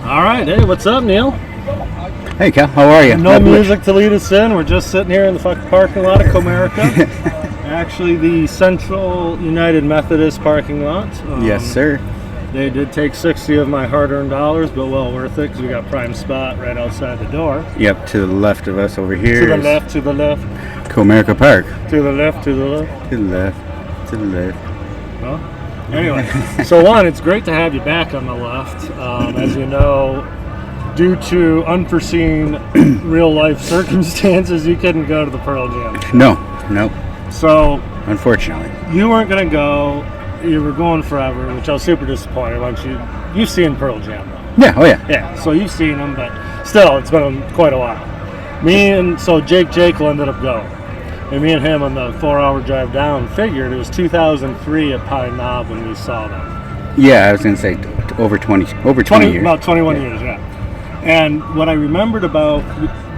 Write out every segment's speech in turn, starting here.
All right, hey, what's up, Neil? Hey, Cal, how are you? No music to lead us in. We're just sitting here in the fucking parking lot of Comerica. Actually, the Central United Methodist parking lot. Yes, sir. They did take 60 of my hard-earned dollars, but well worth it because we got prime spot right outside the door. Yep, to the left of us over here. To the left, to the left. Comerica Park. To the left, to the left. To the left, to the left. Well, anyway, so one, it's great to have you back on the left. As you know, due to unforeseen real-life circumstances, you couldn't go to the Pearl Jam. No. So, unfortunately, you weren't going to go. You were going forever, which I was super disappointed. Once you've seen Pearl Jam, though. Yeah, oh yeah. Yeah, so you've seen them, but still, it's been quite a while. So Jake will ended up going. And me and him on the 4-hour drive down figured it was 2003 at Pine Knob when we saw them. Yeah, I was going to say over 20 years. About 21 years, yeah. And what I remembered about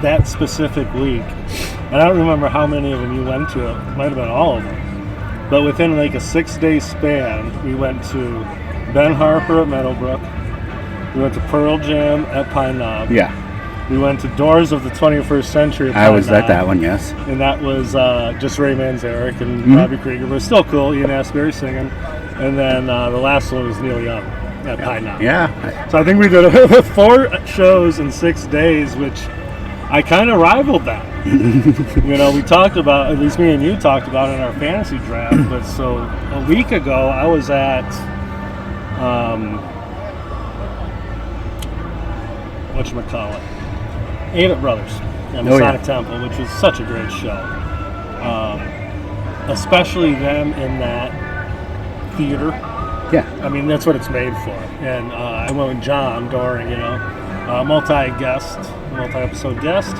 that specific week, and I don't remember how many of them you went to, it might have been all of them. But within like a 6-day span, we went to Ben Harper at Meadowbrook. We went to Pearl Jam at Pine Knob. Yeah. We went to Doors of the 21st Century at Pine I was Knob. at that one, yes. And that was just Ray Manzarek and Robbie Krieger, but still cool. Ian Astbury singing. And then the last one was Neil Young at Pine Knob. Yeah. So I think we did 4 shows in 6 days, which I kind of rivaled that. We talked about, at least me and you talked about in our fantasy draft, but so a week ago I was at whatchamacallit, Avett Brothers and Masonic Temple, which was such a great show. Especially them in that theater. Yeah. I mean, that's what it's made for. And I went with John Doring, multi-episode guest,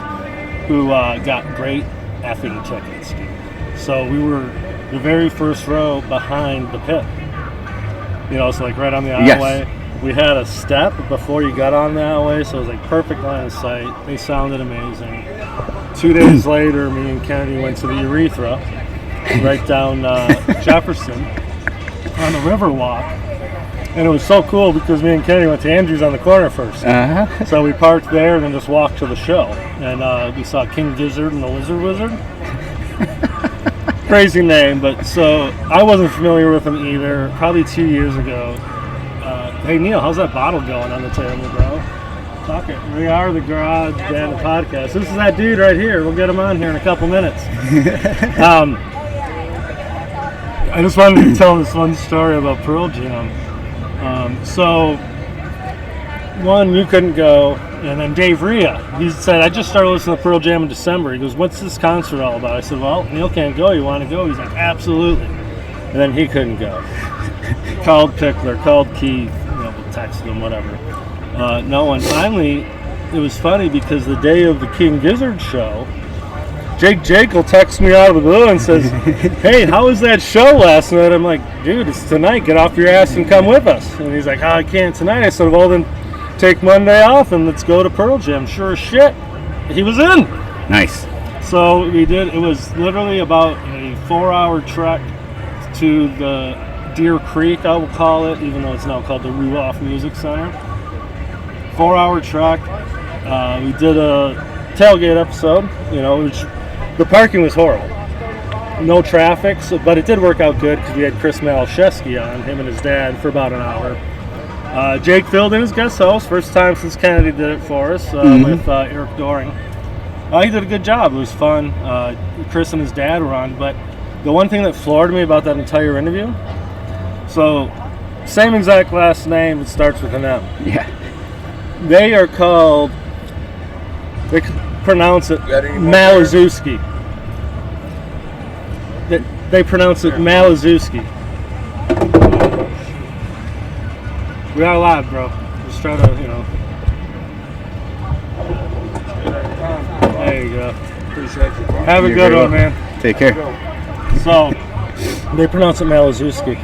who got great effing tickets, dude. So we were the very first row behind the pit. So like right on the aisleway. Yes. We had a step before you got on the aisleway, so it was like perfect line of sight. They sounded amazing. 2 days later, me and Kennedy went to the Urethra, right down Jefferson, on the Riverwalk. And it was so cool because me and Kennedy went to Andrews on the corner first. Uh-huh. So we parked there and then just walked to the show. And we saw King Gizzard and the Lizard Wizard. Crazy name, but so I wasn't familiar with him either. Probably 2 years ago. Hey Neil, how's that bottle going on the table, bro? Fuck it. We are the Garage Band Podcast. This is that dude right here. We'll get him on here in a couple minutes. I just wanted to tell this one story about Pearl Jam. So, one, you couldn't go, and then Dave Rhea, he said, I just started listening to Pearl Jam in December. He goes, what's this concert all about? I said, well, Neil can't go. You want to go? He's like, absolutely. And then he couldn't go. Called Pickler, called Keith, texted him, whatever. No one. Finally, it was funny because the day of the King Gizzard show, Jake will text me out of the blue and says, hey, how was that show last night? I'm like, dude, it's tonight. Get off your ass and come with us. And he's like, oh, I can't tonight. I said, well, then take Monday off and let's go to Pearl Jam. Sure as shit. He was in. Nice. So we did. It was literally about a 4-hour trek to the Deer Creek, I will call it, even though it's now called the Ruoff Music Center. 4-hour trek. We did a tailgate episode, which the parking was horrible. No traffic, but it did work out good because we had Chris Malashevsky on, him and his dad, for about an hour. Jake filled in his guest host, first time since Kennedy did it for us, with Eric Doring. He did a good job. It was fun. Chris and his dad were on, but the one thing that floored me about that entire interview, so same exact last name, it starts with an M. Yeah. They are called, they pronounce it Malazewski. They pronounce it Malazewski. We are live, bro. Just try to, There you go. Appreciate you, bro. Have a good one, man. Take care. So, they pronounce it Malazewski.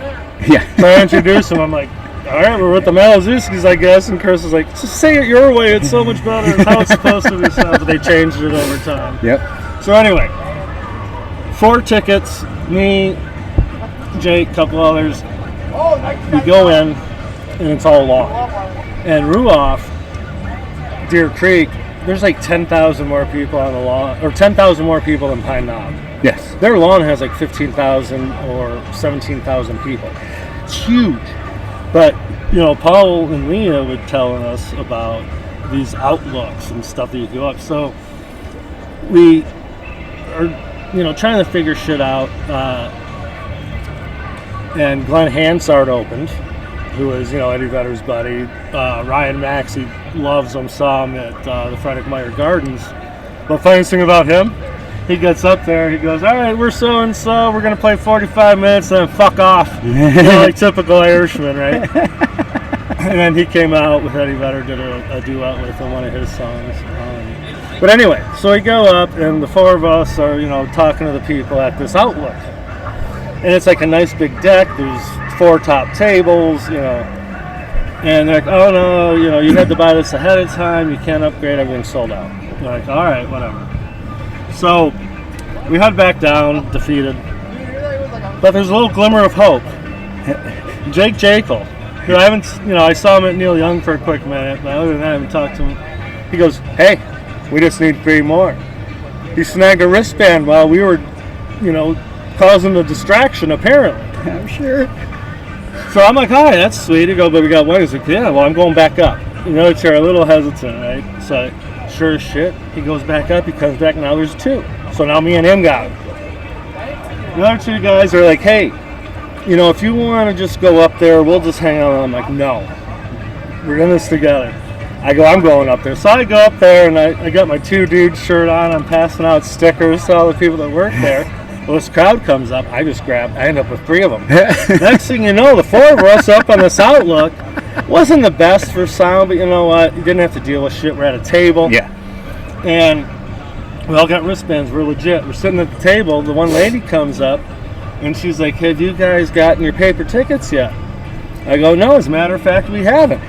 Yeah. So I introduced him. I'm like, all right, we're with the Malazewskis, I guess. And Chris was like, just say it your way. It's so much better. It's how it's supposed to be said. But they changed it over time. Yep. So anyway, 4 tickets. Me, Jake, couple others. We go in, and it's all long. And Ruoff Deer Creek, there's like 10,000 more people on the lawn, or 10,000 more people than Pine Knob. Yes. Their lawn has like 15,000 or 17,000 people. It's huge. But, Paul and Leah would telling us about these outlooks and stuff that you go up. So we are, trying to figure shit out. And Glenn Hansard opened, who is, Eddie Vedder's buddy. Ryan Maxey loves him, saw him at the Frederick Meyer Gardens. But funniest thing about him, he gets up there, he goes, all right, we're so-and-so, we're going to play 45 minutes, then fuck off. Like typical Irishman, right? And then he came out with Eddie Vedder, did a duet with him, one of his songs. But anyway, so we go up, and the four of us are, talking to the people at this outlook. And it's like a nice big deck, there's 4 top tables, and they're like, oh no, you had to buy this ahead of time, you can't upgrade, everything's sold out. We're like, all right, whatever. So we head back down, defeated. But there's a little glimmer of hope. Jake Jekyll, who I haven't, I saw him at Neil Young for a quick minute, but other than that, I haven't talked to him. He goes, hey, we just need 3 more. He snagged a wristband while we were, causing a distraction, apparently. I'm sure. So I'm like, all right, that's sweet. He goes, but we got one. He's like, yeah, well, I'm going back up. The chair, a little hesitant, right? So sure as shit, he goes back up, he comes back, now there's 2. So now me and him got him. The other 2 guys are like, hey, if you want to just go up there, we'll just hang out. I'm like, no, we're in this together. I go, I'm going up there. So I go up there, and I got my 2 dudes shirt on, I'm passing out stickers to all the people that work there. Well, this crowd comes up, I end up with 3 of them. Next thing you know, the 4 of us up on this outlook. Wasn't the best for sound, but you know what? You didn't have to deal with shit. We're at a table. Yeah. And we all got wristbands. We're legit. We're sitting at the table. The one lady comes up, and she's like, have you guys gotten your paper tickets yet? I go, no, as a matter of fact, we haven't.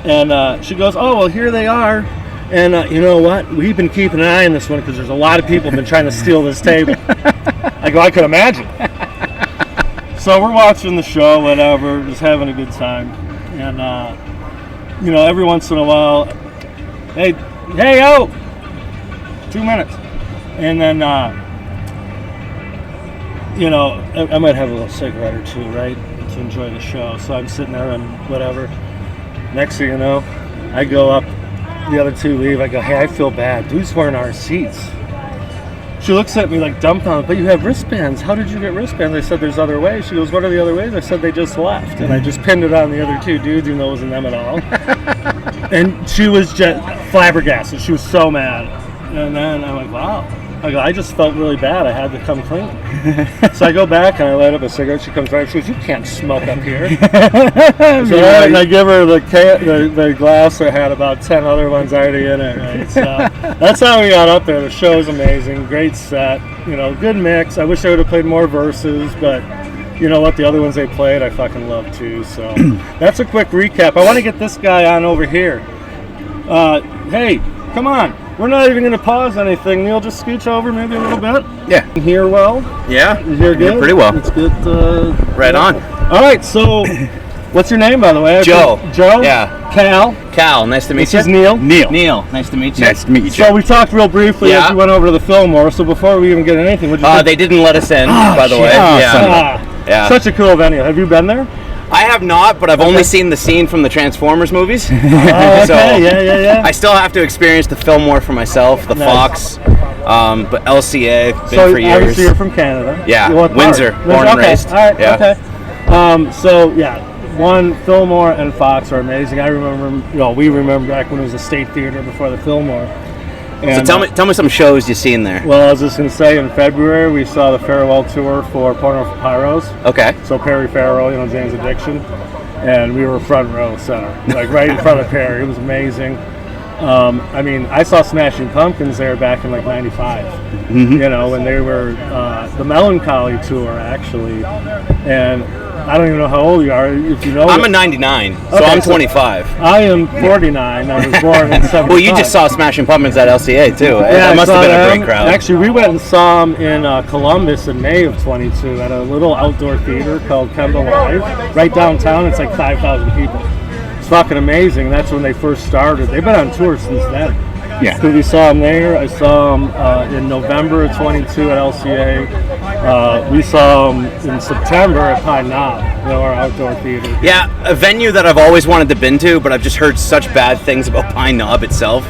And she goes, oh, well, here they are. And you know what? We've been keeping an eye on this one because there's a lot of people been trying to steal this table. I go, I could imagine. So we're watching the show, whatever, just having a good time. And, every once in a while, hey, yo, 2 minutes. And then, I might have a little cigarette or 2, right, to enjoy the show. So I'm sitting there and whatever. Next thing you know, I go up, the other 2 leave. I go, hey, I feel bad. Dude's wearing our seats. She looks at me like dumbfounded, but you have wristbands. How did you get wristbands? I said, there's other ways. She goes, what are the other ways? I said, they just left. And I just pinned it on the other 2 dudes, even though it wasn't them at all. And she was just flabbergasted. She was so mad. And then I'm like, wow. I go, I just felt really bad. I had to come clean. So I go back and I light up a cigarette. She comes right. She goes, you can't smoke up here. So and I give her the glass that had about 10 other ones already in it. Right? So that's how we got up there. The show's amazing. Great set. Good mix. I wish I would have played more verses, but you know what? The other ones they played, I fucking love too. So that's a quick recap. I want to get this guy on over here. Hey, come on. We're not even going to pause anything. Neil, just scooch over maybe a little bit. Yeah. You hear well? Yeah. You hear good? Pretty well. It's good. Right on. All right, so what's your name, by the way? Joe. Joe? Yeah. Cal, nice to meet you. This is Neil. Neil, nice to meet you. Nice to meet you. So we talked real briefly as we went over to the Fillmore. So before we even get anything, what'd you think? They didn't let us in, by the way. Yeah. Such a cool venue. Have you been there? I have not, but I've only seen the scene from the Transformers movies. Oh, okay. So yeah. I still have to experience the Fillmore for myself, the Fox, but LCA, been for years. Obviously you're from Canada. Yeah, Windsor, born and raised. All right, yeah. Okay. One, Fillmore and Fox are amazing. I remember, we remember back when it was a State Theater before the Fillmore. And, so tell me some shows you've seen there. Well, I was just going to say, in February, we saw the farewell tour for Porno for Pyros. Okay. So Perry Farrell, Jane's Addiction. And we were front row center, like right in front of Perry. It was amazing. I saw Smashing Pumpkins there back in like 95, when they were the Melancholy tour, actually. And I don't even know how old you are, if you know. I'm a 99, so I'm 25. I am 49. I was born in 75. Well, you just saw Smashing Pumpkins at LCA, too. Yeah, that must have been a great crowd. Actually, we went and saw them in Columbus in May of 22 at a little outdoor theater called Kemba Live, right downtown. It's like 5,000 people. It's fucking amazing. That's when they first started. They've been on tour since then. Yeah. So we saw them there. I saw them in November of 22 at LCA. We saw them in September at Pine Knob, our outdoor theater. Yeah, a venue that I've always wanted to been to, but I've just heard such bad things about Pine Knob itself.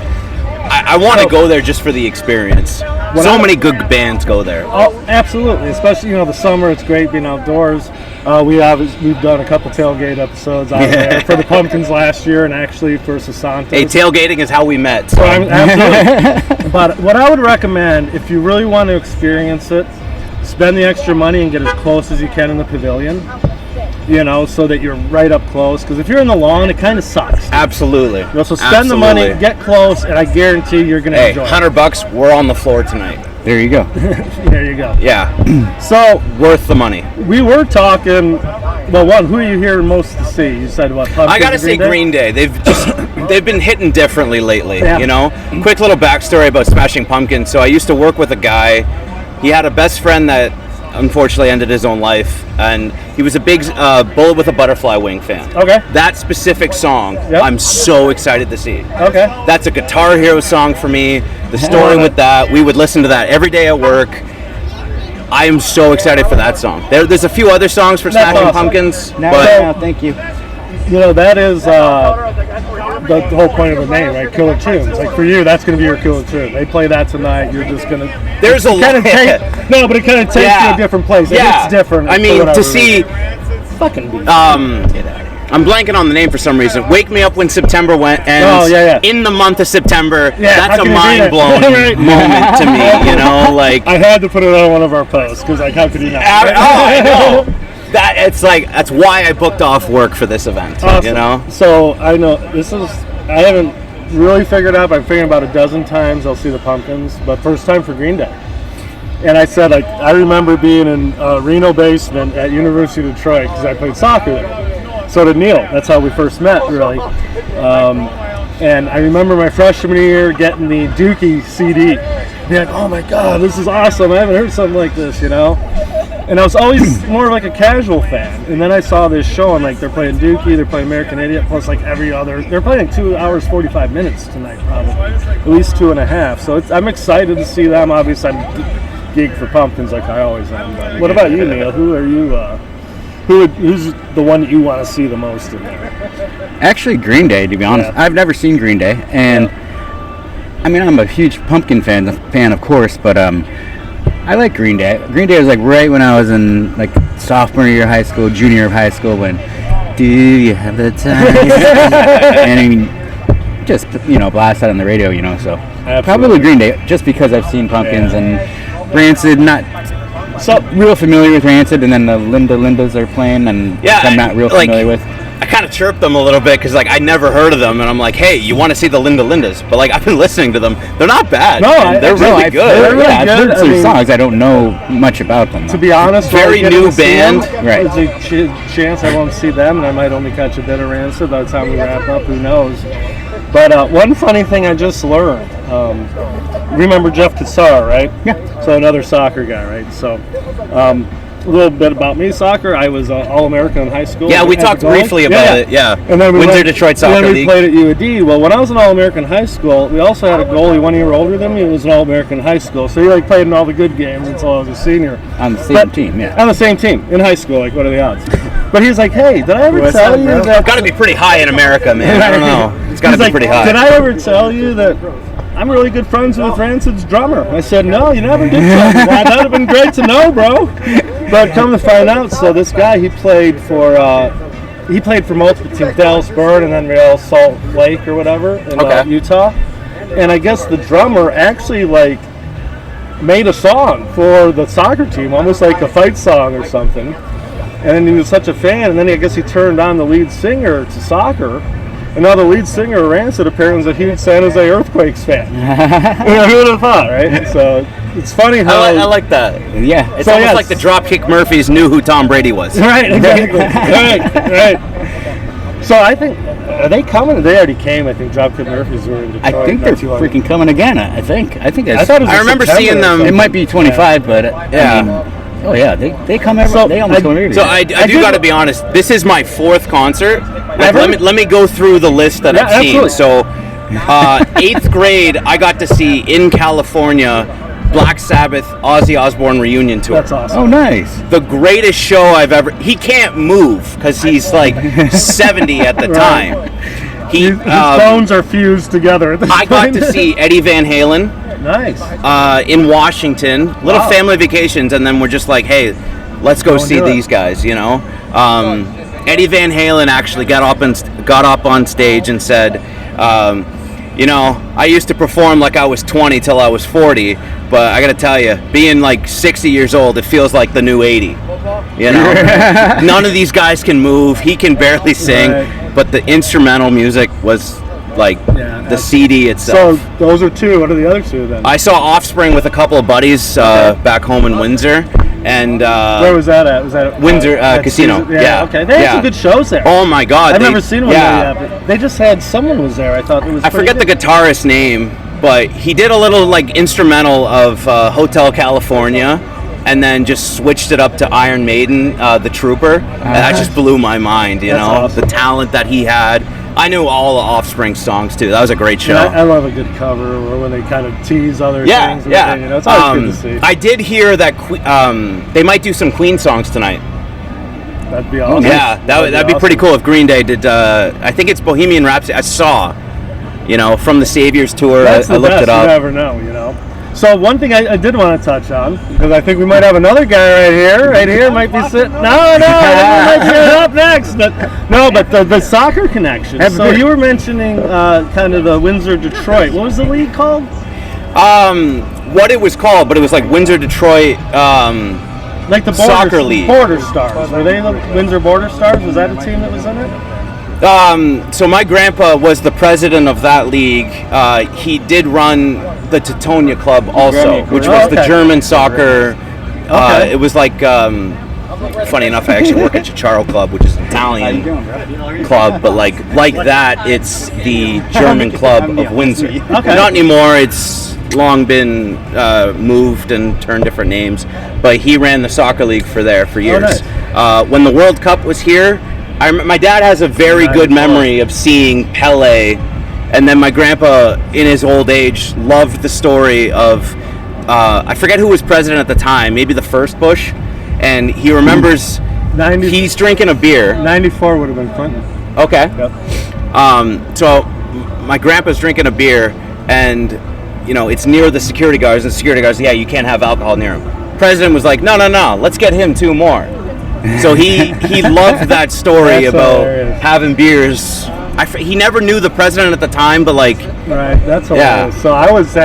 I want to go there just for the experience. So many good bands go there. Oh, absolutely. Especially, the summer, it's great being outdoors. We've done a couple tailgate episodes out there for the Pumpkins last year and actually for Sasantos. Hey, tailgating is how we met. So. Absolutely. But what I would recommend, if you really want to experience it, spend the extra money and get as close as you can in the pavilion. So that you're right up close. Because if you're in the lawn, it kind of sucks. Absolutely. So spend the money, get close, and I guarantee you're going to enjoy it. $100, we're on the floor tonight. There you go. There you go. Yeah. So worth the money. We were talking. Well, who are you hearing most to see? You said what? Pumpkins, I gotta say Green Day. They've been hitting differently lately. Yeah. Quick little backstory about Smashing Pumpkins. So I used to work with a guy. He had a best friend that unfortunately ended his own life, and he was a big Bullet with a Butterfly Wing fan. Okay. That specific song, I'm so excited to see. Okay. That's a Guitar Hero song for me. The story with that, we would listen to that every day at work. I am so excited for that song. There's a few other songs for Smashing Pumpkins, but thank you. That is the whole point of the name, right? Killer tunes. Like for you, that's going to be your killer tune. They play that tonight. You're just going to. There's a lot. No, but it kind of takes you to a different place. It's different. I mean, to see. Fucking. I'm blanking on the name for some reason. Wake Me Up When September ends. Oh, yeah. In the month of September. Yeah, that's a mind-blowing moment to me, Like I had to put it on one of our posts, because how could you not? I know. That's why I booked off work for this event, awesome. So I know I haven't really figured out, but I'm figuring about a dozen times I'll see the Pumpkins, but first time for Green Day. And I said, I remember being in Reno basement at University of Detroit, because I played soccer there. So did Neil. That's how we first met, really. And I remember my freshman year getting the Dookie CD. Being like, oh my God, this is awesome. I haven't heard something like this, And I was always more like a casual fan. And then I saw this show, and they're playing Dookie, they're playing American Idiot, plus every other. They're playing 2 hours, 45 minutes tonight, probably. At least 2.5. So I'm excited to see them. Obviously, I'm geeked for Pumpkins like I always am. But what about you, Neil? Who are you? Who's the one that you want to see the most in there? Actually, Green Day, to be honest. Yeah. I've never seen Green Day, and I mean, I'm a huge Pumpkin fan, of course, but I like Green Day. Green Day was right when I was in sophomore year of high school, junior year of high school, when do you have the time? And I mean, just blast out on the radio, so Absolutely. Probably Green Day, just because I've seen Pumpkins and Rancid, not so real familiar with Rancid, and then the Lindas are playing, and I'm not real familiar with. I kind of chirped them a little bit because I never heard of them, and I'm like, hey, you want to see the Lindas? But I've been listening to them. They're not bad. No, they're really good. I've heard some songs. I don't know much about them, though. To be honest, very new band. Right. There's a chance I won't see them, and I might only catch a bit of Rancid by the time we wrap up. Who knows? But one funny thing I just learned. Remember Jeff Kassar, right? Yeah. So another soccer guy, right? So a little bit about me, soccer. I was All-American in high school. Yeah, we talked briefly about it. Yeah. And then Windsor Detroit Soccer League. We played at UAD. Well, when I was an All-American in high school, we also had a goalie 1 year older than me who was an All-American in high school. So he played in all the good games until I was a senior. On the same team, yeah. On the same team in high school. What are the odds? But he's like, hey, did I ever tell you that? It's got to be pretty high in America, man. I don't know. It's got to be pretty high. Did I ever tell you that I'm really good friends with Rancid's drummer? I said, no, you never did tell me. Well, that would have been great to know, bro. But come to find out, so this guy, he played for multiple teams, Dallas Burn and then Real Salt Lake or whatever in Utah. And I guess the drummer actually made a song for the soccer team, almost like a fight song or something. And then he was such a fan, and then I guess he turned on the lead singer to soccer. And now the lead singer of Rancid apparently is a huge San Jose Earthquakes fan. Who would have thought, right? So it's funny how I like that. Yeah, it's almost like the Dropkick Murphys knew who Tom Brady was. Right, exactly. right. So I think, are they coming? They already came. I think Dropkick Murphys were in Detroit. I think they're freaking coming again. I think. I thought it was I remember seeing them. It might be 25, but yeah. They come every. They almost come every day. So I do got to be honest. This is my fourth concert, Let me go through the list that I've seen. Absolutely. So, 8th grade, I got to see in California Black Sabbath Ozzy Osbourne reunion tour. That's awesome. Oh, nice. The greatest show I've ever. He can't move because he's like 70 at the time. His bones are fused together at this I got point. to see Eddie Van Halen. Nice. In Washington, little family vacations, and then we're just like, hey, let's go see these guys. Eddie Van Halen actually got up on stage and said, I used to perform like I was 20 till I was 40, but I got to tell you, being like 60 years old, it feels like the new 80. None of these guys can move. He can barely sing, but the instrumental music was like the CD itself. So those are two. What are the other two then? I saw Offspring with a couple of buddies back home in Windsor. And where was that at? Was that at Windsor Casino? Yeah. Okay. They had some good shows there. Oh my God! I've never seen one there yet, but they just had someone was there. I thought it was. I forget the guitarist's name, but he did a little like instrumental of Hotel California, and then just switched it up to Iron Maiden, The Trooper. And that just blew my mind. Awesome. The talent that he had. I knew all the Offspring songs too. That was a great show. I love a good cover or when they kind of tease other things. It's always good to see. I did hear that they might do some Queen songs tonight. That'd be awesome. Yeah, that'd be pretty cool if Green Day did. I think it's Bohemian Rhapsody. I saw, from the Saviors tour. That's I looked best. it up. You never know. So one thing I did want to touch on, because I think we might have another guy right here might be sitting. No, might be up next. But the soccer connection. So you were mentioning kind of the Windsor Detroit. What was the league called? What it was called, but it was like Windsor Detroit. Like the soccer league. Border Stars. Were they the Windsor Border Stars? Was that a team that was in it? So my grandpa was the president of that league. He did run the Teutonia Club also, which was the German soccer. It was like, funny enough, I actually work at Chicharo Club, which is an Italian club, but like that, it's the German club of Windsor. Not anymore. It's long been moved and turned different names, but he ran the soccer league for years. Nice. When the World Cup was here, my dad has a very good memory of seeing Pele, and then my grandpa, in his old age, loved the story of, I forget who was president at the time, maybe the first Bush, and he remembers he's drinking a beer. 94 would have been Clinton. Okay. Yep. So my grandpa's drinking a beer, and, it's near the security guards, and the security guards, you can't have alcohol near him. President was like, no, let's get him 2 more. So he loved that story about having beers. He never knew the president at the time, but like... Right, that's hilarious. So I was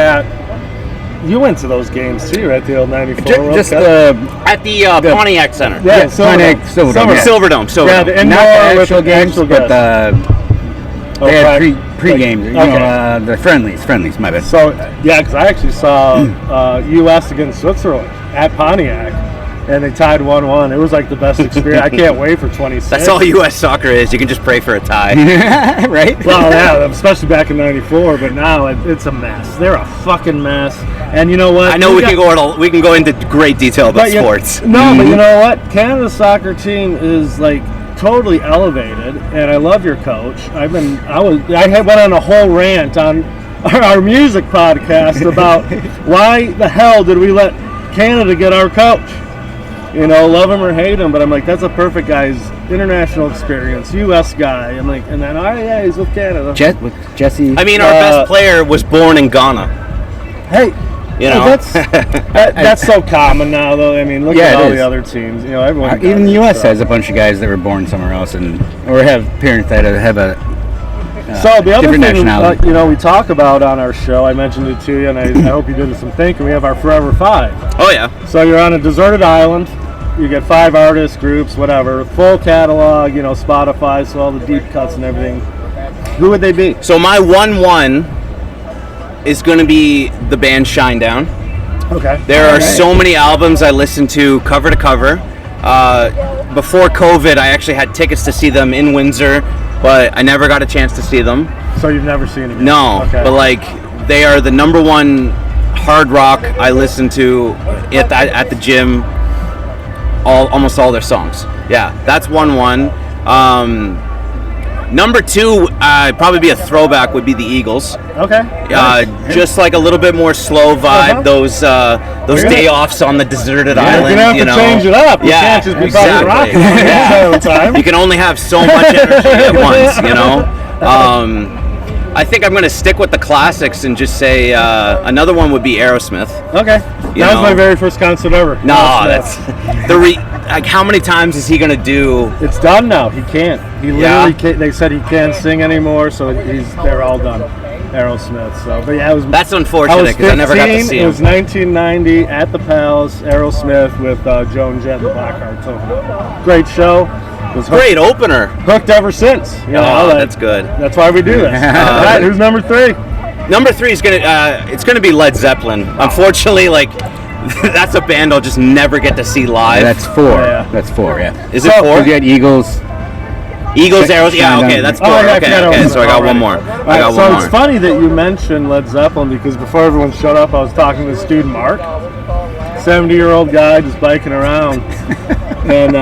you went to those games too, right? The old 94 World Cup? At the Pontiac Center. Yeah, Silverdome. Yeah, the indoor not the actual games, actual but they had pre-games, okay. The friendlies, my bad. So, because I actually saw U.S. against Switzerland at Pontiac. And they tied 1-1. It was like the best experience. I can't wait for 26. That's all U.S. soccer is. You can just pray for a tie. Right? Well, yeah, especially back in '94. But now it's a mess. They're a fucking mess. And you know what? I know we can go into great detail about sports. But you know what? Canada's soccer team is like totally elevated, and I love your coach. I went on a whole rant on our music podcast about why the hell did we let Canada get our coach? Love him or hate him, but I'm like, that's a perfect guy's international experience, U.S. guy. I'm like, and then, he's with Canada. With Jesse. I mean, our best player was born in Ghana. Hey, that's so common now, though. I mean, look at all the other teams. Everyone. Even the U.S. has a bunch of guys that were born somewhere else, or have parents that have a. So the other thing, we talk about on our show, I mentioned it to you, and I hope you did some thinking. We have our Forever 5. Oh yeah. So you're on a deserted island. You get 5 artists, groups, whatever, full catalog. Spotify, so all the deep cuts and everything. Who would they be? So my 1-1 is going to be the band Shinedown. Okay. There are so many albums I listen to cover to cover. Before COVID, I actually had tickets to see them in Windsor, but I never got a chance to see them. So you've never seen them? No, okay. But like they are the number one hard rock I listen to at the gym. Almost all their songs. Yeah, that's 1-1. Number 2, probably be a throwback, would be the Eagles. Okay. Just like a little bit more slow vibe. Those day offs on the deserted island. You're gonna have to change it up. You can't just be exactly. rock all the time. You can only have so much energy at once, you know. I think I'm gonna stick with the classics and just say another one would be Aerosmith. Okay. That was my very first concert ever. No, that's like how many times is he gonna do? It's done now. He can't. He literally can't. They said he can't sing anymore, so they're all done. Aerosmith. So, but yeah, that's unfortunate because I never got to see him. It was 1990 at the Palace. Aerosmith with Joan Jett and the Blackhearts. Great show. It was great opener. Hooked ever since. You know, that's good. That's why we do this. All right, who's number 3? Number 3 is it's gonna be Led Zeppelin. Unfortunately, like. That's a band I'll just never get to see live. That's 4. Yeah. That's 4. Yeah. Is it 4? You had Eagles, Arrows. Yeah. Okay, that's 4. Okay. So I got one more. So it's funny that you mentioned Led Zeppelin because before everyone shut up, I was talking to this dude Mark, 70-year-old guy just biking around, and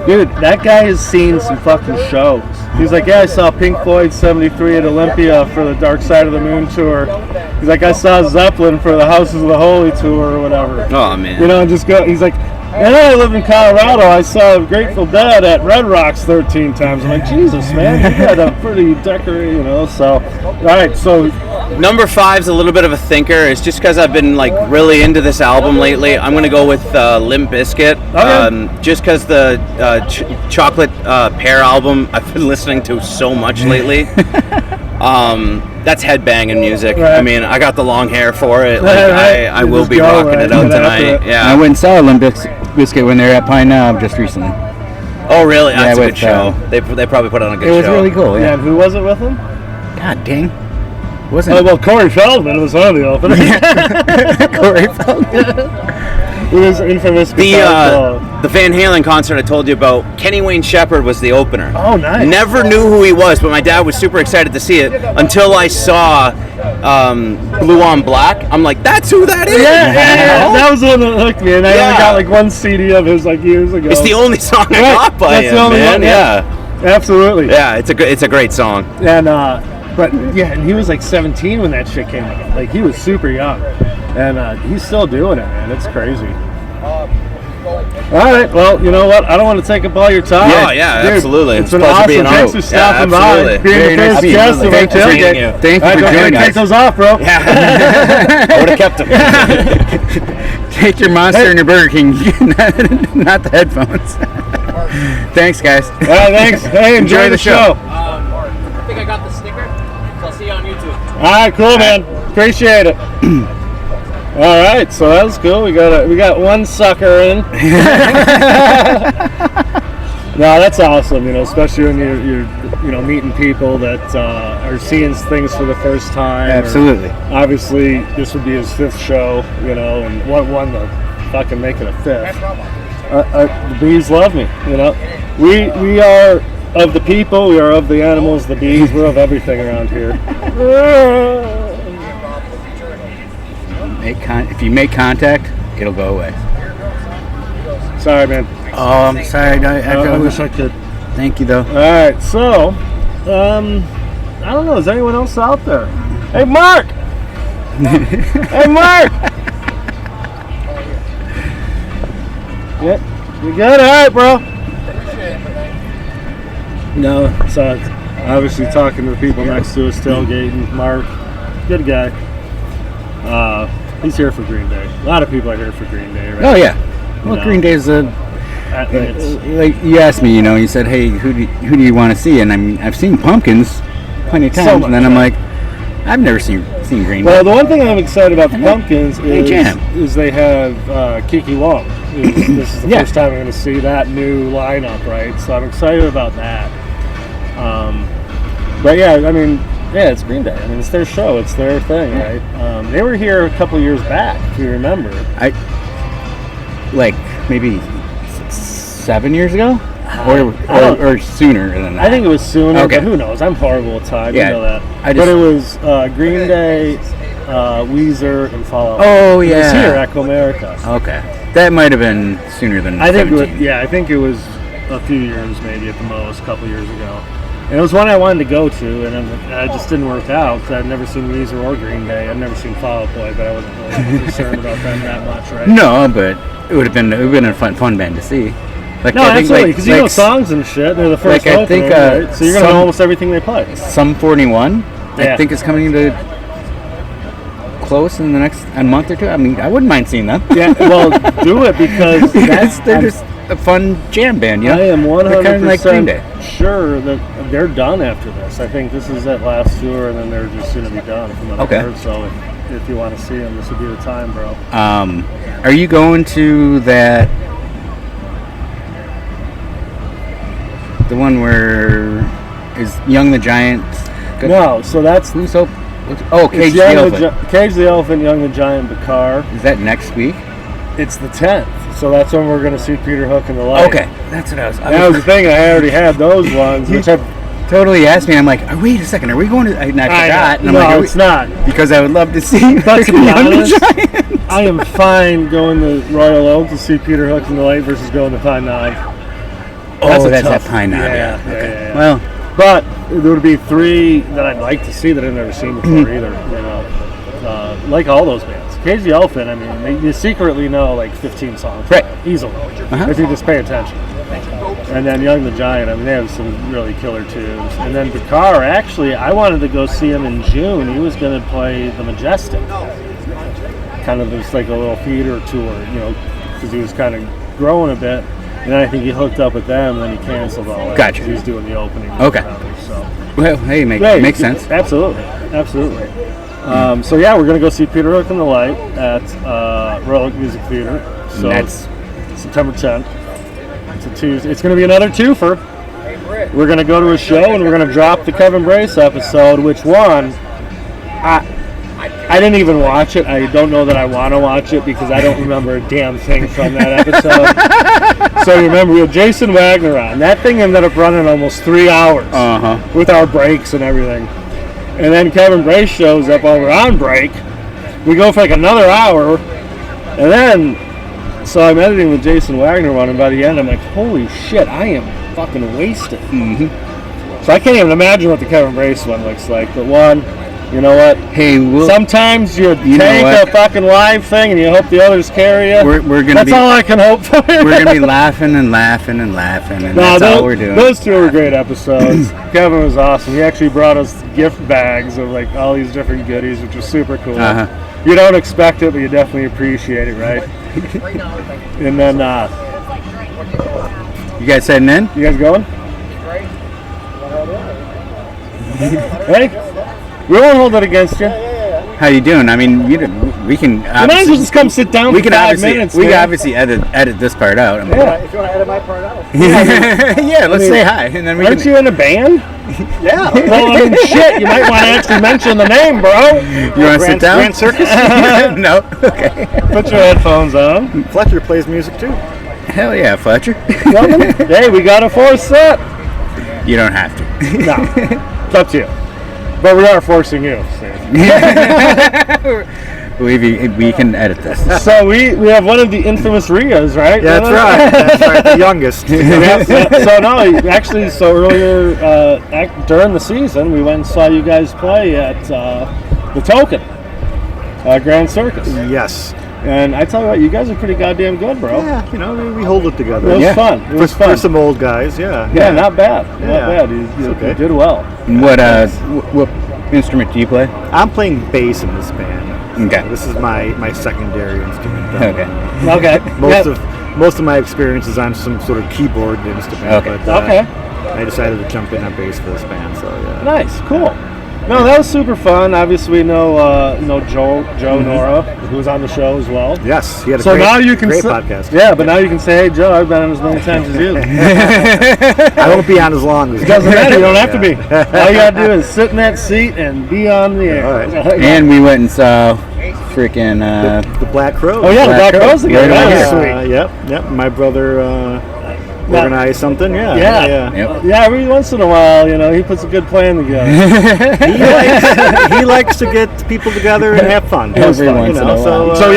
dude, that guy has seen some fucking shows. He's like, yeah, I saw Pink Floyd 73 at Olympia for the Dark Side of the Moon tour. He's like, I saw Zeppelin for the Houses of the Holy tour or whatever. Oh, man. You know, and just go, he's like, and I live in Colorado. I saw Grateful Dead at Red Rocks 13 times. I'm like, Jesus, man, you got a pretty decorated, you know, so. All right, so. Number 5's a little bit of a thinker. It's just because I've been, like, really into this album lately. I'm going to go with Limp Bizkit. Okay. Just because the Chocolate Pear album I've been listening to so much lately. That's headbanging music. Right. I mean, I got the long hair for it. Like, I will be rocking it out tonight. Yeah. I went and saw Limp Bizkit when they were at Pine Knob just recently. Oh, really? That's a good show. They probably put on a good show. It was really cool. Yeah. And who was it with them? God dang. Wasn't well, Corey Feldman was one of the openers. Corey Feldman. He was infamous. The Van Halen concert I told you about, Kenny Wayne Shepherd was the opener. Oh, nice. Never knew who he was, but my dad was super excited to see it until I saw Blue on Black. I'm like, that's who that is. Yeah. That was the one that hooked me, and I only got like one CD of his like years ago. It's the only song I got by him, man. Yeah, absolutely. Yeah, it's a great song. And but yeah, and he was like 17 when that shit came out. Like he was super young, and he's still doing it, man. It's crazy. All right, well, you know what? I don't want to take up all your time. Yeah, dude, absolutely. It's been awesome. Thanks for stopping by. Being the first guest of our tailgate. Thank you for joining us. Take those off, bro. Yeah. I would have kept them. Take your Monster and your Burger King, not the headphones. Thanks, guys. Thanks. Hey, enjoy the show. I think I got the sticker, so I'll see you on YouTube. All right, cool, man. Appreciate it. All right, so that was cool. We got one sucker in. No, that's awesome. You know, especially when you're meeting people that are seeing things for the first time. Absolutely. Obviously, this would be his 5th show. You know, and what one to fucking make it a 5th. The bees love me. You know, we are of the people. We are of the animals. The bees. We're of everything around here. If you make contact, it'll go away. Sorry, man. Oh, I'm sorry. I wish I could. Thank you, though. All right, so, I don't know. Is anyone else out there? Hey, Mark! Hey, Mark! Yeah, you good? All right, bro. No, so obviously talking to the people next to us, tailgating. Mark, good guy. He's here for Green Day. A lot of people are here for Green Day, right? Oh yeah. Well, Green Day is like you asked me, you said, hey, who do you want to see? And I've seen Pumpkins plenty of times, and then I'm like, I've never seen Green Day. Well, the one thing I'm excited about the Pumpkins is they have Kiki Wong. This is the first time I'm going to see that new lineup, right? So I'm excited about that. But yeah, I mean, it's Green Day. I mean, it's their show. It's their thing, right? They were here a couple years back, if you remember. Maybe 7 years ago? Or sooner than that? I think it was sooner, but who knows? I'm horrible at time. You know that. But it was Green Day, Weezer, and Fall Out Boy. Oh, yeah. It was here at Comerica. Okay. That might have been sooner than 17. I think it was a few years, maybe at the most, a couple years ago. And it was one I wanted to go to, and I just didn't work out because I'd never seen Weezer or Green Day. I'd never seen Fall Out Boy, but I wasn't really concerned about them that much, right? No, but it would have been a fun band to see. Like, No, absolutely, because you know songs and shit. They're the first like, I opener, think, right? So you're going to know almost everything they play. Sum 41, Yeah. I think, is coming to close in the next month or two. I mean, I wouldn't mind seeing them. Yeah, well, do it because they're just a fun jam band, you know? I am 100% kind of like Green Day. sure that they're done after this. I think this is that last tour, and then they're just going to be done from what I've heard. So if you want to see them, this would be the time, bro. Are you going to that? The one where is Young the Giant? Good? No, so that's Who's so? Oh, Cage the Elephant. Cage the Elephant, Young the Giant, Bakar. Is that next week? It's the 10th, so that's when we're going to see Peter Hook and the Light. Okay, that's what I was. That was the thing. I already had those ones, which I totally asked me. I'm like, wait a second, are we going to? And I forgot. And I'm no, like, it's not. Because I would love to see. But to be Young the honest, Giant. I am fine going to Royal Oak to see Peter Hook and the Light versus going to Pine Nine. That's a that tough- Pine Knob. Yeah. Well, But there would be 3 that I'd like to see that I've never seen before either. You know, like all those bands. Cage the Elephant. I mean, you secretly know like 15 songs, Right. Easily, if you just pay attention. And then Young the Giant. I mean, they have some really killer tunes. And then Bakar. Actually, I wanted to go see him in June. He was going to play the Majestic, kind of just like a little theater tour. You know, because he was kind of growing a bit. And then I think he hooked up with them, and then he canceled all that. Gotcha. He was doing the opening. Okay. So. well, hey, makes sense. Absolutely. So yeah, we're gonna go see Peter Hook and the Light at Royal Oak Music Theater. So That's September 10th. It's a Tuesday. It's gonna be another twofer. We're gonna go to a show, and we're gonna drop the Kevin Brace episode. Which one? I didn't even watch it. I don't know that I want to watch it because I don't remember a damn thing from that episode. So remember, we had Jason Wagner on. That thing ended up running almost 3 hours with our breaks and everything. And then Kevin Brace shows up while we're on break. We go for like another hour. And then, so I'm editing with Jason Wagner one, and by the end I'm like, holy shit, I am fucking wasted. So I can't even imagine what the Kevin Brace one looks like. But one, you know what? Hey, sometimes you take a fucking live thing and you hope the others carry you. That's all I can hope for. We're gonna be laughing and laughing and laughing, and that's all we're doing. Those 2 were great episodes. Kevin was awesome. He actually brought us gift bags of like all these different goodies, which was super cool. You don't expect it, but you definitely appreciate it, right? And then, you guys heading in? You guys going? Hey. We won't hold it against you. How you doing? I mean, we can. You might as well just come sit down for 5 minutes. We can obviously edit this part out. If you want to edit my part out. Yeah, let's say hi, and then we aren't you in a band? Yeah. Well, I mean, shit. You might want to actually mention the name, bro. You want to sit down? Grand Circus? No. Okay. Put your headphones on. Fletcher plays music too. Hell yeah, Fletcher. Hey, we got a 4th set. You don't have to. No, it's up to you. But we are forcing you. We can edit this. So we have one of the infamous Rias, right? Yeah, that's right. The youngest. So actually, earlier during the season, we went and saw you guys play at the Token, Grand Circus. Yes. And I tell you what, you guys are pretty goddamn good, bro. Yeah, we hold it together. It was fun. It was fun. For some old guys, yeah. Yeah, not bad. Yeah. Not bad. You did well. And what instrument do you play? I'm playing bass in this band. Okay. This is my secondary instrument. Okay. Okay. Most of my experience is on some sort of keyboard instrument. Okay. But, I decided to jump in on bass for this band. So yeah. Nice. Cool. No, that was super fun. Obviously, we know Joe Nora, who was on the show as well. Yes, he had a So great, now you can great podcast. Yeah, but now you can say, "Hey, Joe, I've been on as many times as you." I won't be on as long as It doesn't matter. You don't have to be. All you gotta do is sit in that seat and be on the air. All right. And we went and saw freaking the Black Crows. Oh yeah, the Black Crows again. Right That over was here. sweet. Yep. My brother organize something. Yeah. Yeah, every once in a while, he puts a good plan together. He likes to get people together and have fun. Every once in a while. So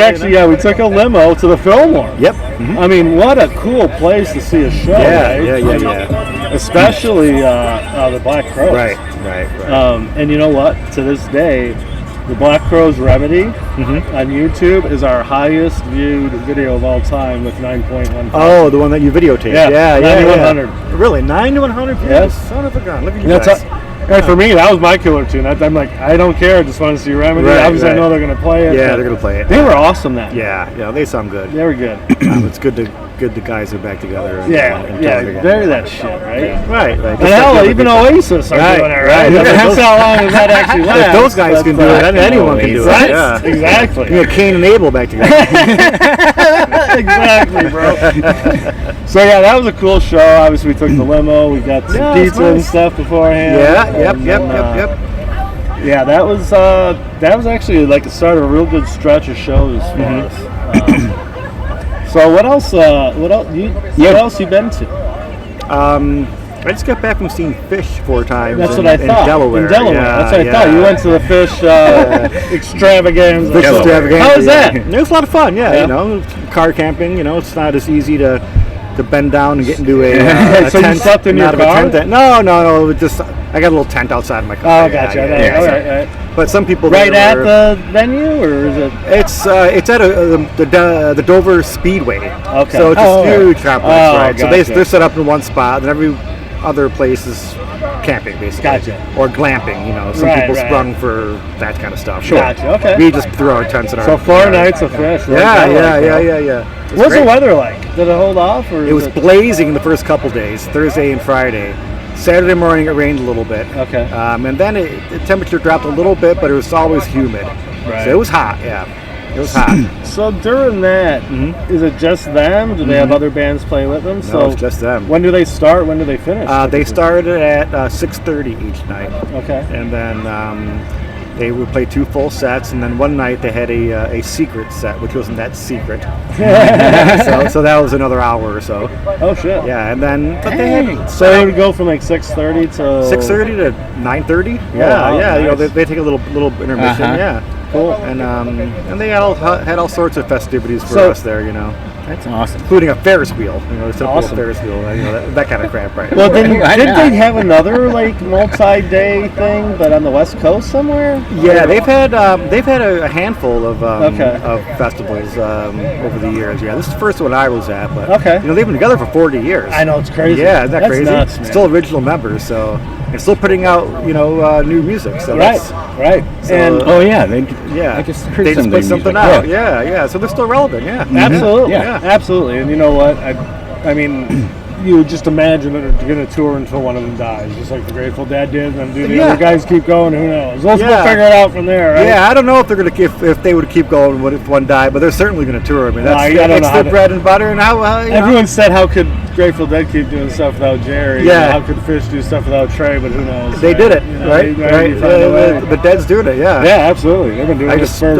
we took a limo to the Fillmore. Yep. I mean, what a cool place to see a show. Yeah, right? yeah. Especially the Black Crows. Right. And you know what? To this day, the Black Crows Remedy on YouTube is our highest viewed video of all time with 9.1. Oh, the one that you videotaped. Yeah. 9100. Really? 9100 views? Yes. Son of a gun. Look at you That's guys. for me, that was my killer tune. I'm like, I don't care. I just want to see Remedy. Obviously, I know they're going to play it. Yeah, they're going to play it. They were awesome that night. Yeah, they sound good. They were good. It's good the guys are back together. And, they're that shit, right? Right. And hell, even Oasis are doing it, right? That's how long does that actually last. If those guys can do it, then anyone can do it. Right? Yeah. Exactly. You got Cain and Abel back together. Exactly, bro. So that was a cool show. Obviously, we took the limo. We got some pizza and stuff beforehand. Yep. Yeah, that was actually like the start of a real good stretch of shows for us. So what else? What else you been to? I just got back from seeing Fish 4 times. That's what I thought. In Delaware. That's what I thought. You went to the Fish extravaganza. Fish extravaganza. How was that? It was a lot of fun. Yeah. Car camping. It's not as easy to bend down and get into a so tent. You slept in your car? No. Just I got a little tent outside my car. Oh, gotcha. All right. But some people at the venue, or is it? It's at the Dover Speedway. Okay. So it's a huge complex, right? Gotcha. So they're set up in one spot, and every other place is camping, basically. Gotcha. Or glamping. Some people sprung for that kind of stuff. Sure. Gotcha. Okay. We just threw our tents in our. So 4 nights of Fish. Yeah. What's the weather like? Did it hold off, or it was blazing the first couple days, Thursday and Friday. Saturday morning it rained a little bit. Okay. And then the temperature dropped a little bit, but it was always humid. Right. So it was hot. Yeah. It was hot. So during that, is it just them? Do they have other bands play with them? No, it's just them. When do they start? When do they finish? They started at 6:30 each night. Okay. And then they would play 2 full sets, and then one night they had a secret set, which wasn't that secret. so that was another hour or so. Oh shit. Yeah, and then so they would go from like 6:30 to 6:30 to 9:30. Nice. They take a little intermission. Yeah. Cool. And they had all sorts of festivities for us there. That's awesome. Including a Ferris wheel. It's a Awesome. Ferris wheel. That kind of crap, right? Well, didn't they have another like multi-day thing, but on the West Coast somewhere? Yeah, they've had a handful of festivals over the years. Yeah, this is the first one I was at, but they've been together for 40 years. I know, it's crazy. Yeah, isn't that That's crazy? nuts, man. Still original members, so and still putting out new music. So right. So, And I just heard they just put something something out. Yeah. So they're still relevant. Yeah. absolutely, Yeah. absolutely. And you know what? I mean, you would just imagine that they're going to tour until one of them dies, just like the Grateful Dead did, and then do the other guys keep going. Who knows? We'll figure it out from there, right? Yeah, I don't know if they're going to if they would keep going if one died, but they're certainly going to tour. I mean, that's it's their bread and butter. And how everyone said, how could Grateful Dead keep doing stuff without Jerry? Yeah. How could Fish do stuff without Trey? But who knows? They did it, right? Yeah, the Dead's doing it. Yeah. Yeah, absolutely. They've been doing it for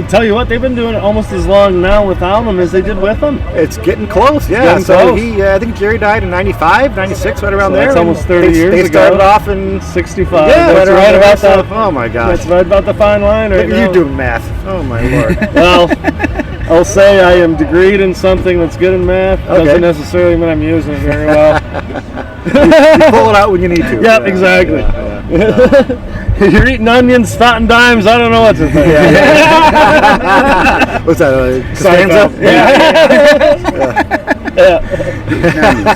tell you what, they've been doing it almost as long now without them as they did with them. It's getting close. Yeah. So I think Jerry died in '95, '96, right around there. That's almost 30 years ago. They started off in 65. Yeah, that's right about that. Oh my gosh. That's right about the fine line right now. Look at you doing math. Oh my lord. Well, I'll say I am degreed in something that's good in math. Doesn't necessarily mean I'm using it very well. you pull it out when you need to. Yep, exactly. If you're eating onions, spot and dimes, I don't know what to think. What's that? Costanza?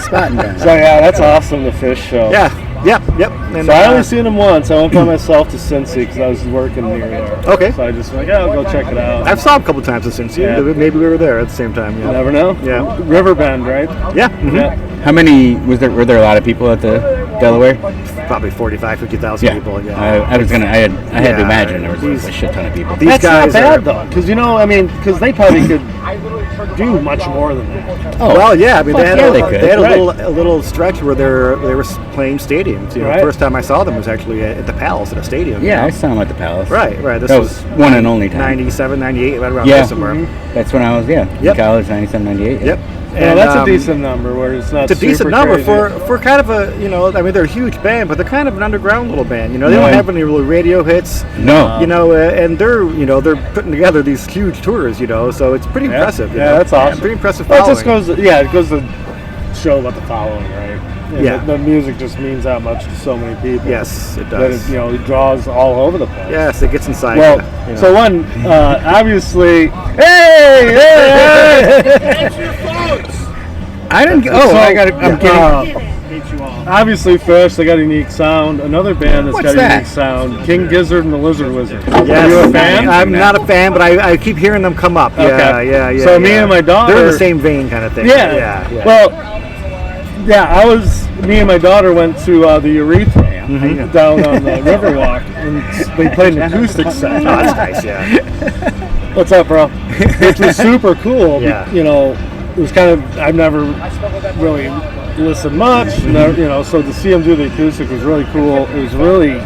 Spot and dimes. So that's awesome. The Fish show. Yeah. Yep. And, so I only seen them once. I went by myself to Cincy because I was working near there. Okay. So I just like, I'll go check it out. I've saw them a couple times in Cincy. Yeah. Maybe we were there at the same time. Yeah. You never know. Yeah. Riverbend, right? Yeah. Mm-hmm. Yeah. How many were there a lot of people at the Delaware? Probably 45,000, 50,000 people. Yeah. I had to imagine there was a shit ton of people. That's not bad though, because because they probably could do much more than that. Oh well, yeah. I mean, they had a little stretch where they were playing stadiums. The first time I saw them was actually at the Palace at a stadium. Yeah, I saw them at the Palace. Right. This was one and only time. 97, 98, right around there somewhere. That's when I was in college, 97, 98. Yep. And that's a decent number where it's not. It's a decent number for kind of a, you know, I mean, they're a huge band, but they're kind of an underground little band. You know, they don't have any really radio hits. No. You know, and they're putting together these huge tours. You know, so it's pretty impressive. You know? That's awesome. Pretty impressive. Well, following. it just goes. It goes to show about the following, right? And the music just means that much to so many people. Yes, it That does. it draws all over the place. Yes, it gets inside. Well, you know. so one, obviously, hey! Answer your phones. I didn't. I'm kidding. Obviously, Fish, they got a unique sound. Another band that's What's got a that? unique sound, King Gizzard and the Lizard Wizard. Yes. Are you a fan? I'm not a fan, but I keep hearing them come up. Okay. Yeah. So me and my daughter, they're in the same vein kind of thing. Yeah. Yeah. Well, me and my daughter went to the Urethra down on the Riverwalk, and they played an acoustic set. Oh, that's nice. Yeah. What's up, bro? Which was super cool. Yeah. You know, it was kind of, I've never really listened much, so to see them do the acoustic was really cool. It was really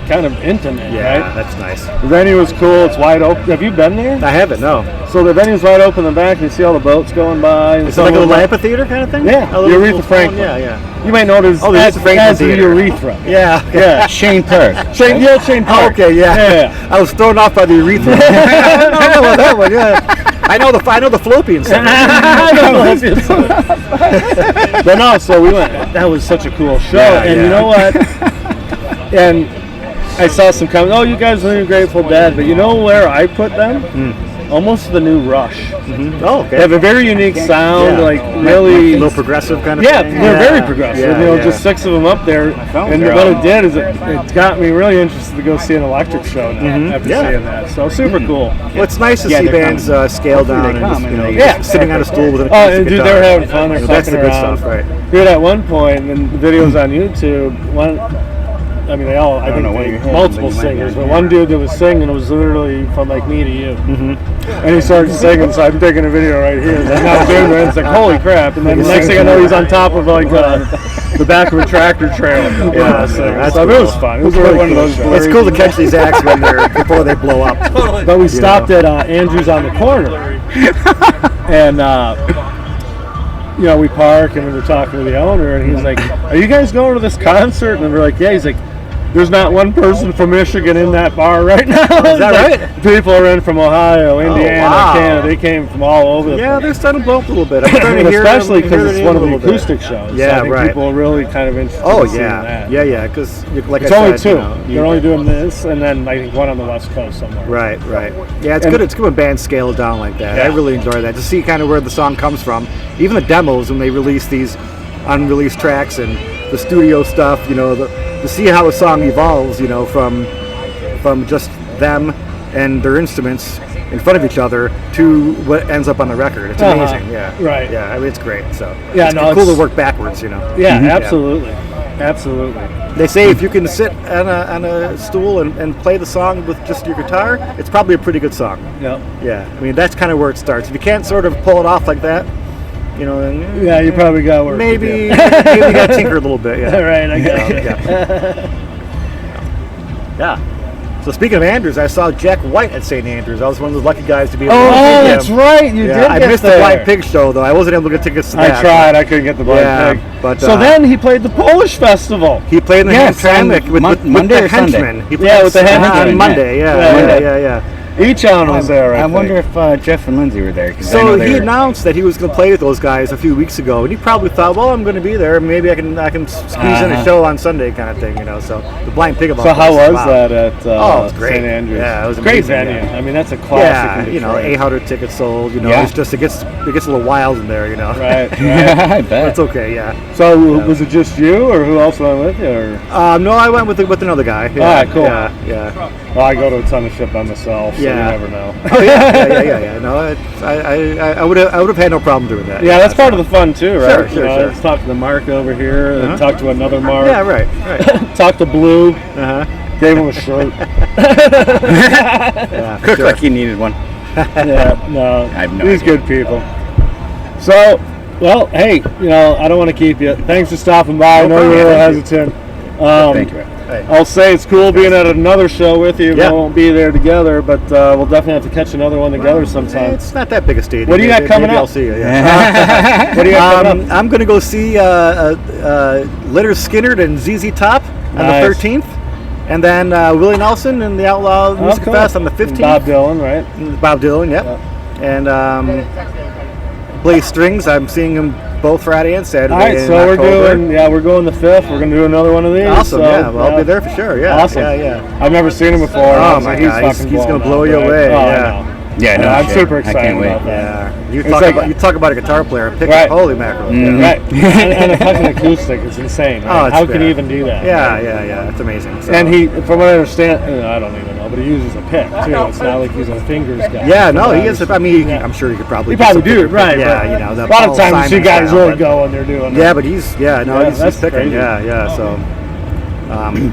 kind of intimate, Yeah, right? that's nice. The venue was cool. It's wide open. Have you been there? I haven't. No. So the venue's wide open in the back, and you see all the boats going by. Is it like a little amphitheater kind of thing? Yeah, A little- Urethra Franklin. Yeah. You might know it as, Urethra Franklin as the Theater. Urethra. Yeah. Yeah. Shane Park. Shane Park. Okay. Yeah. I was thrown off by the urethra. I know about that one. Yeah. I know the fallopian center. But no, so we went. That was such a cool show, and you know what? And I saw some comments. Oh, you guys are the Grateful Dead, but you know where I put them? Almost the new Rush. Oh, okay. They have a very unique sound, Yeah. like really. A little progressive kind of Yeah, thing. they're very progressive. Yeah, Just 6 of them up there. And what it did is it got me really interested to go see an electric show now after seeing that. So super cool. Well, it's nice to see they're bands scale down and just, Yeah. sitting on a stool with an Oh, acoustic and dude, guitar. they were having fun. They're That's the fucking good around. stuff, right? Dude, at one point, and the videos on YouTube, they all, I know what think you're they hearing, multiple but you might singers, be but able one dude that was singing was literally from like me to you. And he started singing, so I'm taking a video right here. And now doing it, it's like, holy crap. And then the next thing I know, he's on top of like the back of a tractor trailer. Yeah, So it was fun. It was really one of those It's cool to catch these acts before they blow up. But we stopped at Andrew's on the corner. And, we park and we were talking to the owner, and he's like, are you guys going to this concert? And we're like, yeah. He's like, there's not one person from Michigan in that bar right now. Is that right? People are in from Ohio, Indiana, wow. Canada. They came from all over the Yeah, place. they're starting to blow up a little bit. I'm starting And to hear especially hear because it it's in one a of the little bit. acoustic shows. Yeah, so I think right. people are really kind of interested Oh in seeing yeah, that. yeah. Because like It's I only said, 2. you know, They're only doing this, and then I think one on the West Coast somewhere. Right. Yeah, it's good. It's good when bands scale it down like that. Yeah. I really enjoy that to see kind of where the song comes from. Even the demos when they release these unreleased tracks and the studio stuff. To see how a song evolves. From just them and their instruments in front of each other to what ends up on the record. It's amazing. Yeah. Right. Yeah. I mean, it's great. So Yeah, it's no, cool it's- to work backwards. Yeah, absolutely. They say if you can sit on a stool and play the song with just your guitar, it's probably a pretty good song. Yep. Yeah, I mean that's kind of where it starts. If you can't sort of pull it off like that, then Yeah, you probably got work. maybe to you do. got to tinker a little bit. Yeah, Right, I got you. Yeah. So speaking of Andrews, I saw Jack White at St. Andrews. I was one of the lucky guys to be able to Oh, see that's him. right. You Yeah, did I get missed there. the Blind Pig show though. I wasn't able to get tickets to that. I tried. I couldn't get the Blind Yeah, Pig. but, so then he played the Polish festival. He played in the Yes, Hamtramck with Monday the or Sunday? Henchmen. He played Yeah, with the on Henchmen. Monday. Yeah. Echan was there. I wonder if Jeff and Lindsay were there. 'Cause I So know they he were- announced that he was going to play with those guys a few weeks ago, and he probably thought, "Well, I'm going to be there. Maybe I can squeeze in a show on Sunday, kind of thing." So the Blind Pig of all So how places, was wow. that at Oh, it was great. St. Andrews? Yeah, it was great amazing, venue. yeah. I mean, that's a classic. Yeah, in Detroit. 800 tickets sold. Yeah. It's just it gets a little wild in there. Right. I bet. That's okay. Yeah. So was it just you, or who else went with you? Or No, I went with another guy. Yeah, Alright, cool. Yeah. well, I go to a ton of shit by myself, so Yeah. you never know. Oh yeah. No, I would have had no problem doing that. Yeah, that's part of the fun too, right? Sure. Let's talk to the Mark over here, and talk to another Mark. Yeah, right. Talk to Blue. Uh-huh. Gave him a shirt. Yeah, Cooked sure. like he needed one. Yeah, no, I have no these idea. good people. So, well, hey, I don't want to keep you. Thanks for stopping by. I know problem. you're a little Thank hesitant. Thank you. I I'll say it's cool being at another show with you. Yeah. We won't be there together, but we'll definitely have to catch another one together sometime. It's not that big a stadium. What do you got coming Maybe up? I'll see you. Yeah. What do you got coming up? I'm going to go see Leonard Skinner and ZZ Top on Nice. the 13th, and then Willie Nelson and the Outlaw Music cool. Fest on the 15th. Bob Dylan, right? Bob Dylan, yep. And Blaze Strings, I'm seeing them both Friday and Saturday. All right, in so October. we're going the 5th. We're going to do another one of these. Awesome, so, yeah. Well, I'll be there for sure. Yeah, Awesome. yeah. I've never seen him before. Oh so my he's God, fucking he's blowing gonna blow up, you right? away. Oh, I Yeah. know. Yeah, no I'm shit. super I excited can't wait. about that. Yeah, It's you talk about a guitar player. Pick Right. up, holy mackerel. Right. and a fucking acoustic is insane. Right? Oh, it's How can bad. he even do that? Yeah, it's amazing. So. And he, from what I understand, I don't even know, but he uses a pick too. It's not like he's a fingers guy. Yeah, From no, what he I is. understand. I mean, Yeah. I'm sure he could probably. He probably do do it, something right? Yeah, but you know, the a lot of Paul times you Simon guys style, really but- go when they're doing Yeah, that. but he's that's he's picking. crazy. Yeah. So,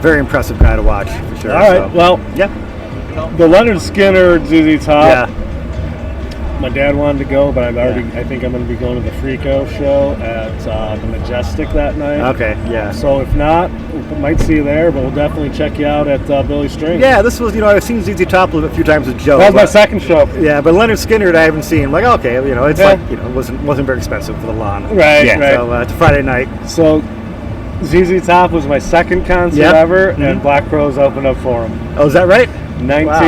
very impressive guy to watch for sure. All right, So. well, Yeah. the Leonard Skinner ZZ Top. Yeah. My dad wanted to go, but I think I'm going to be going to the Freako show at the Majestic that night. Okay. Yeah. So if not, we might see you there, but we'll definitely check you out at Billy Strings. Yeah, this was, I've seen ZZ Top a few times with Joe. That was my but- second show. Yeah, but Leonard Skinner I haven't seen. Like, okay, it's Yeah. like, it wasn't very expensive for the lawn. Right, Yeah. right. So it's a Friday night. So ZZ Top was my second concert Yep. ever, and Black Crowes opened up for him. Oh, is that right?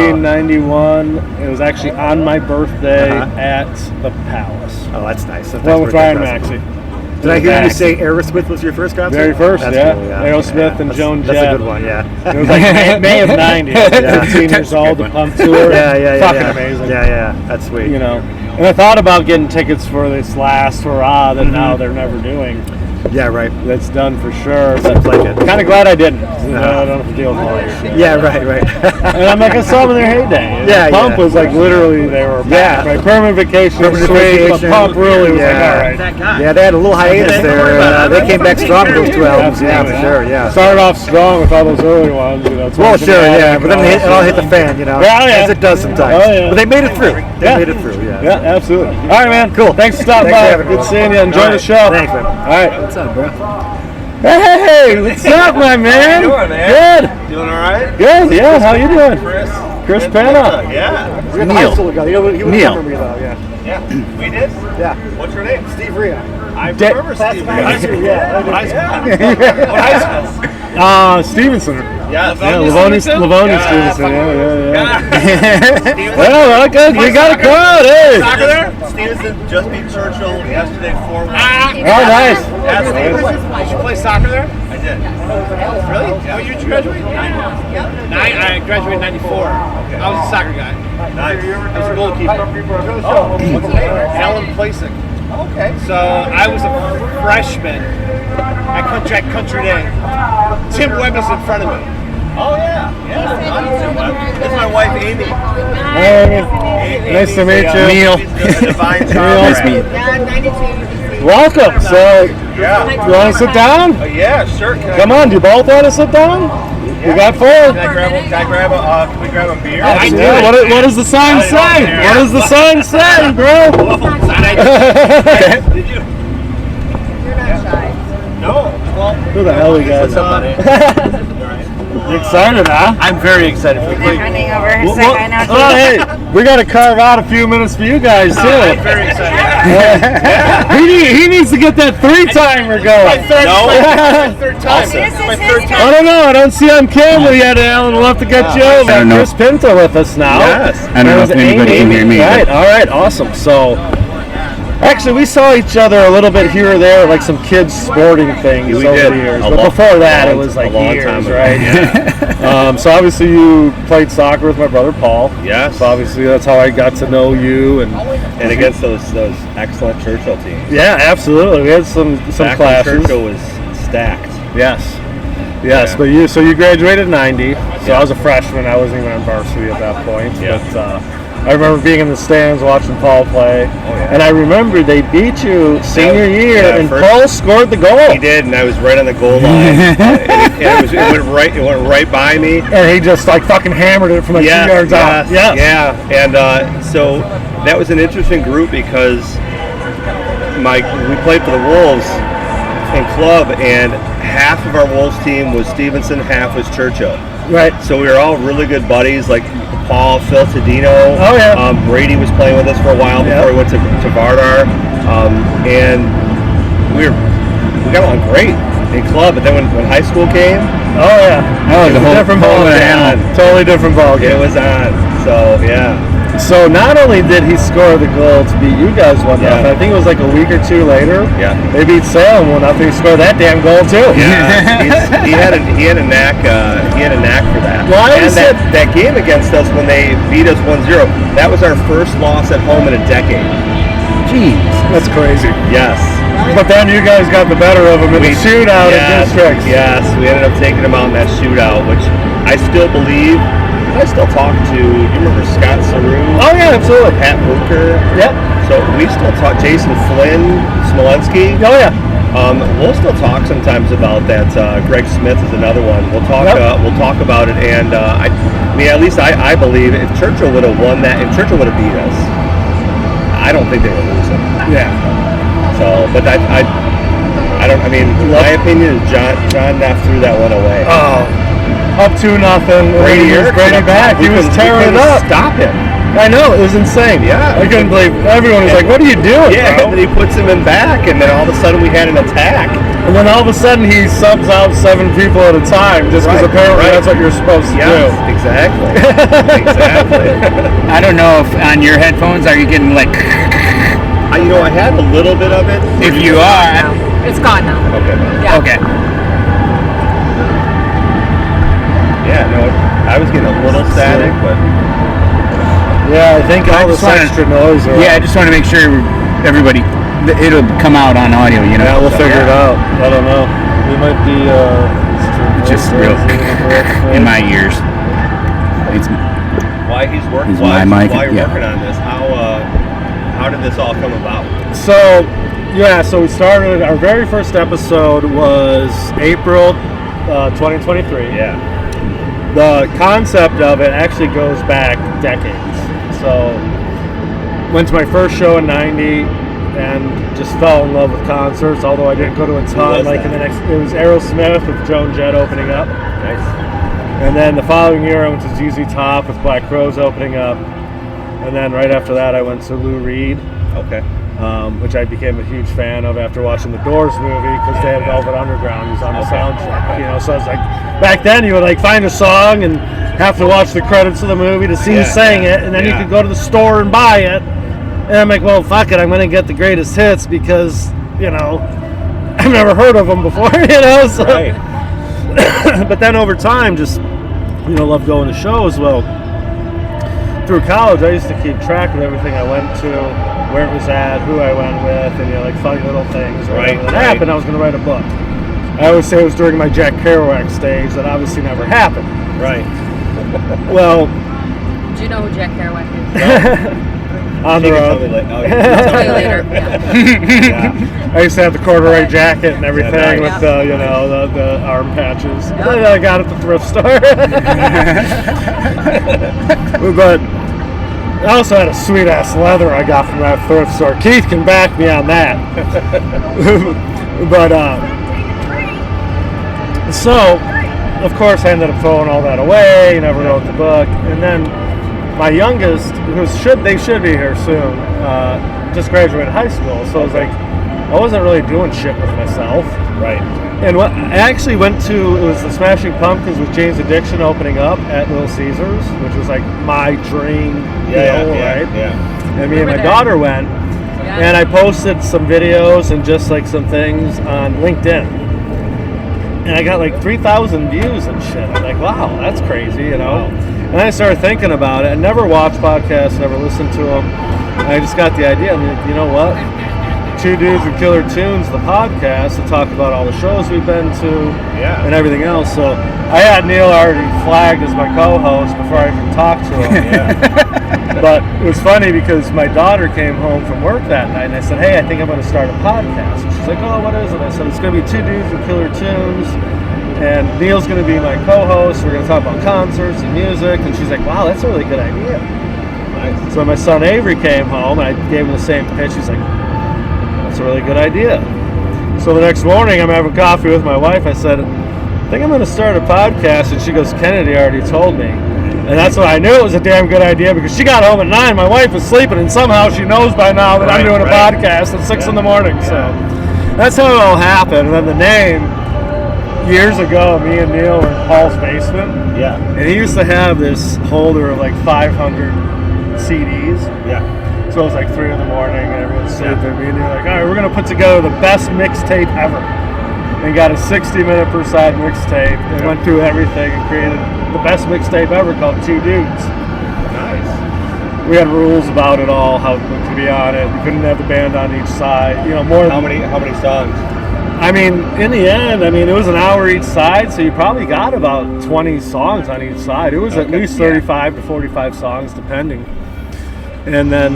1991. It was actually on my birthday Uh-huh. at the Palace. Oh, that's nice. That's Well, with birthday Ryan present. Maxey. Did I hear you Maxey. say Aerosmith was your first concert? Very first, That's yeah. cool, Aerosmith and That's- Joan That's Jett. a good one, yeah. It was like May of 90. 15 years old, the pump tour. Yeah. Fucking amazing. Yeah. That's sweet. And I thought about getting tickets for this last hurrah that now they're never doing. Yeah, right. That's done for sure. But Seems like it. kind of glad I didn't. I don't have to deal with all this shit. Yeah, right. And I'm like, I saw them in their heyday. Yeah, Pump yeah. was like literally they were back. Yeah. Right? Permanent Vacation was Permanent sweet, Vacation. but Pump really was Yeah. like, all right. Yeah, they had a little hiatus there. They came back strong with those two albums. Yeah, Absolutely. for sure. Yeah. Started off strong with all those early ones. Well, sure, yeah, but then it all hit the fan, Yeah, yeah. as it does sometimes. Oh, yeah. But they made it through. Yeah. Yeah. Yeah, absolutely. All right, man. Cool. Thanks for stopping Thanks for by. having me. Good seeing you. Enjoy All the right. show. Thanks, man. All right. What's up, bro? Hey, what's up, my man? How you doing, man? Good. Doing all right? Good. Yeah. How you doing? Chris Penna. Yeah. We're the high school guy. He would Neil. remember me though, yeah. Yeah. We did? Yeah. What's your name? Steve Rhea. I Da- remember Steve. High school, yeah. What high school? What high school? Stevenson. Yeah, Livonia Stevenson. Stevenson. Well, good. We got a crowd. Hey. Soccer there? Stevenson just beat Churchill yesterday 4-1. Oh, nice. Yeah, Stevenson. Did you play soccer there? I did. Really? What year did you graduate? I graduated in 94. I was a soccer guy. Nice. I was a goalkeeper. Oh, what's his name? Alan Placek. Okay. So I was a freshman at Country Day. Tim Webb was in front of me. Oh yeah. That's my wife Amy. Hey, nice to meet you. Neil. Divine Nice to meet you. Welcome. So, Yeah. you want to sit down? Yeah, sure. Can Come on. Do you both want to sit down? We got four. Can we grab a beer? Yeah, what does the sign say? What does the sign say, bro? Did you? You're not shy. No. Well, Who the hell you guys? what's up, buddy? You excited, huh? I'm very excited for They're running over. Well, Say hi now. oh, hey, we got to carve out a few minutes for you guys, I'm too. very excited. He needs to get that three-timer going. Third time. This is My his third time. time. I don't know. I don't see on camera yet, Alan. We'll have to get you over. I don't know. Chris Pinto with us now. Yes. I don't know if anybody can hear me. Right. but- All right. Awesome. So, actually, we saw each other a little bit here or there, like some kids sporting things We over did. the years. A But long- before that, a it long- was like a long years, time ago. right? So obviously, you played soccer with my brother Paul. Yes. So obviously, that's how I got to know you And against those excellent Churchill teams. Yeah, absolutely. We had some Back when classes. Churchill was stacked. Yes. Yeah. But you graduated in 90. So I was a freshman. I wasn't even on varsity at that point. Yeah. But I remember being in the stands watching Paul play. yeah. And I remember they beat you senior year, yeah, and first- Paul scored the goal. He did, and I was right on the goal line. It went right by me. And he just like fucking hammered it from like 2 yards out. Yes. Yeah, and so that was an interesting group because we played for the Wolves in club, and half of our Wolves team was Stevenson, half was Churchill. Right. So we were all really good buddies, like Paul, Phil Tadino. Oh, yeah. Brady was playing with us for a while before he went to Vardar. And we got along great in club, but then when high school came, oh yeah, that was a whole different ball game. Totally different ball game. it was on. So yeah. So not only did he score the goal to beat you guys 1-0, I think it was like a week or two later. Yeah. They beat Salem 1-0. He scored that damn goal too. Yeah, he had a knack. He had a knack for that. Well, and that game against us when they beat us 1-0, that was our first loss at home in a decade. Jeez. That's crazy. Yes. But then you guys got the better of him in the shootout in districts. Yes, we ended up taking him out in that shootout, which I still believe. I still talk to. You remember Scott Saru? Oh yeah, absolutely. Pat Booker. Yep. So we still talk. Jason Flynn, Smolensky. Oh yeah. We'll still talk sometimes about that. Greg Smith is another one. We'll talk. We'll talk about it. And I mean, at least I believe if Churchill would have won that, if Churchill would have beat us, I don't think they would lose it. Yeah. So, but I don't. I mean, my opinion is John Neff threw that one away. Oh. Up 2-0. Brady back. He was tearing it up. Stop him. I know, it was insane. Yeah. I couldn't believe. Everyone was like, "What are you doing?" Yeah, bro? and then he puts him in back, and then all of a sudden we had an attack. And then all of a sudden he subs out 7 people at a time just because apparently that's what you're supposed to do. Exactly. Exactly. I don't know if on your headphones are you getting like. I had a little bit of it. If you are. It's gone now. Okay. Yeah. Okay. Yeah, no, I was getting a little static, but Yeah, I think all this extra noise. I just want to make sure everybody, it'll come out on audio, you know. Yeah, we'll figure it out. I don't know. We might be just real in my ears. It's why he's working? Is my mic- Why you're yeah. working on this? How did this all come about? So we started. Our very first episode was April 2023. Yeah. The concept of it actually goes back decades. So, went to my first show in '90 and just fell in love with concerts. Although I didn't go to a ton. Like that? it was Aerosmith with Joan Jett opening up, Nice. and then the following year I went to ZZ Top with Black Crowes opening up, and then right after that I went to Lou Reed. Okay. Which I became a huge fan of after watching the Doors movie because they had Velvet Underground who's on the soundtrack. So it's like back then you would like find a song and have to watch the credits of the movie to see who sang it, and then you could go to the store and buy it. And I'm like, well, fuck it, I'm gonna get the greatest hits because I've never heard of them before. So. Right. But then over time, just love going to shows. Well, through college, I used to keep track of everything I went to, where it was at, who I went with, and like funny little things. Right. That happened. I was going to write a book. I always say it was during my Jack Kerouac stage. That obviously never happened. Right. Well. Do you know who Jack Kerouac is? On the road. I'll tell you later. Yeah. I used to have the corduroy jacket and everything with the arm patches. That I got at the thrift store. But I also had a sweet ass leather I got from that thrift store. Keith can back me on that. But so of course I ended up throwing all that away. Never wrote the book, and then my youngest, they should be here soon, just graduated high school. So I was like, I wasn't really doing shit with myself. Right. And I actually went to, it was the Smashing Pumpkins with Jane's Addiction opening up at Little Caesars, which was like my dream deal, right? Yeah. And me and my daughter went, and I posted some videos and just like some things on LinkedIn. And I got like 3,000 views and shit. I'm like, wow, that's crazy, Wow. And I started thinking about it. I never watched podcasts, never listened to them. And I just got the idea. I'm like, you know what? Two Dudes with Killer Tunes, the podcast, to talk about all the shows we've been to and everything else. So I had Neil already flagged as my co-host before I even talked to him. But it was funny because my daughter came home from work that night and I said, hey, I think I'm going to start a podcast. And she's like, oh, what is it? I said, it's going to be Two Dudes with Killer Tunes. And Neil's going to be my co-host. We're going to talk about concerts and music. And she's like, wow, that's a really good idea. Nice. So my son Avery came home and I gave him the same pitch. He's like, that's a really good idea. So the next morning, I'm having coffee with my wife. I said, I think I'm going to start a podcast. And she goes, Kennedy already told me. And that's when I knew it was a damn good idea, because she got home at 9. My wife was sleeping, and somehow she knows by now that I'm doing a podcast at 6 in the morning. So that's how it all happened. And then the name, years ago, me and Neil were in Paul's basement. Yeah. And he used to have this holder of like 500 CDs. Yeah. So it was like 3 in the morning, and everyone's sleeping. Me and Neil were like, all right, we're going to put together the best mixtape ever. And got a 60-minute per side mixtape, and went through everything and created the best mixtape ever called Two Dudes. Nice. We had rules about it all, how to be on it. You couldn't have the band on each side. You know, more. How many songs? I mean, in the end, it was an hour each side, so you probably got about 20 songs on each side. It was at least 35 to 45 songs, depending. And then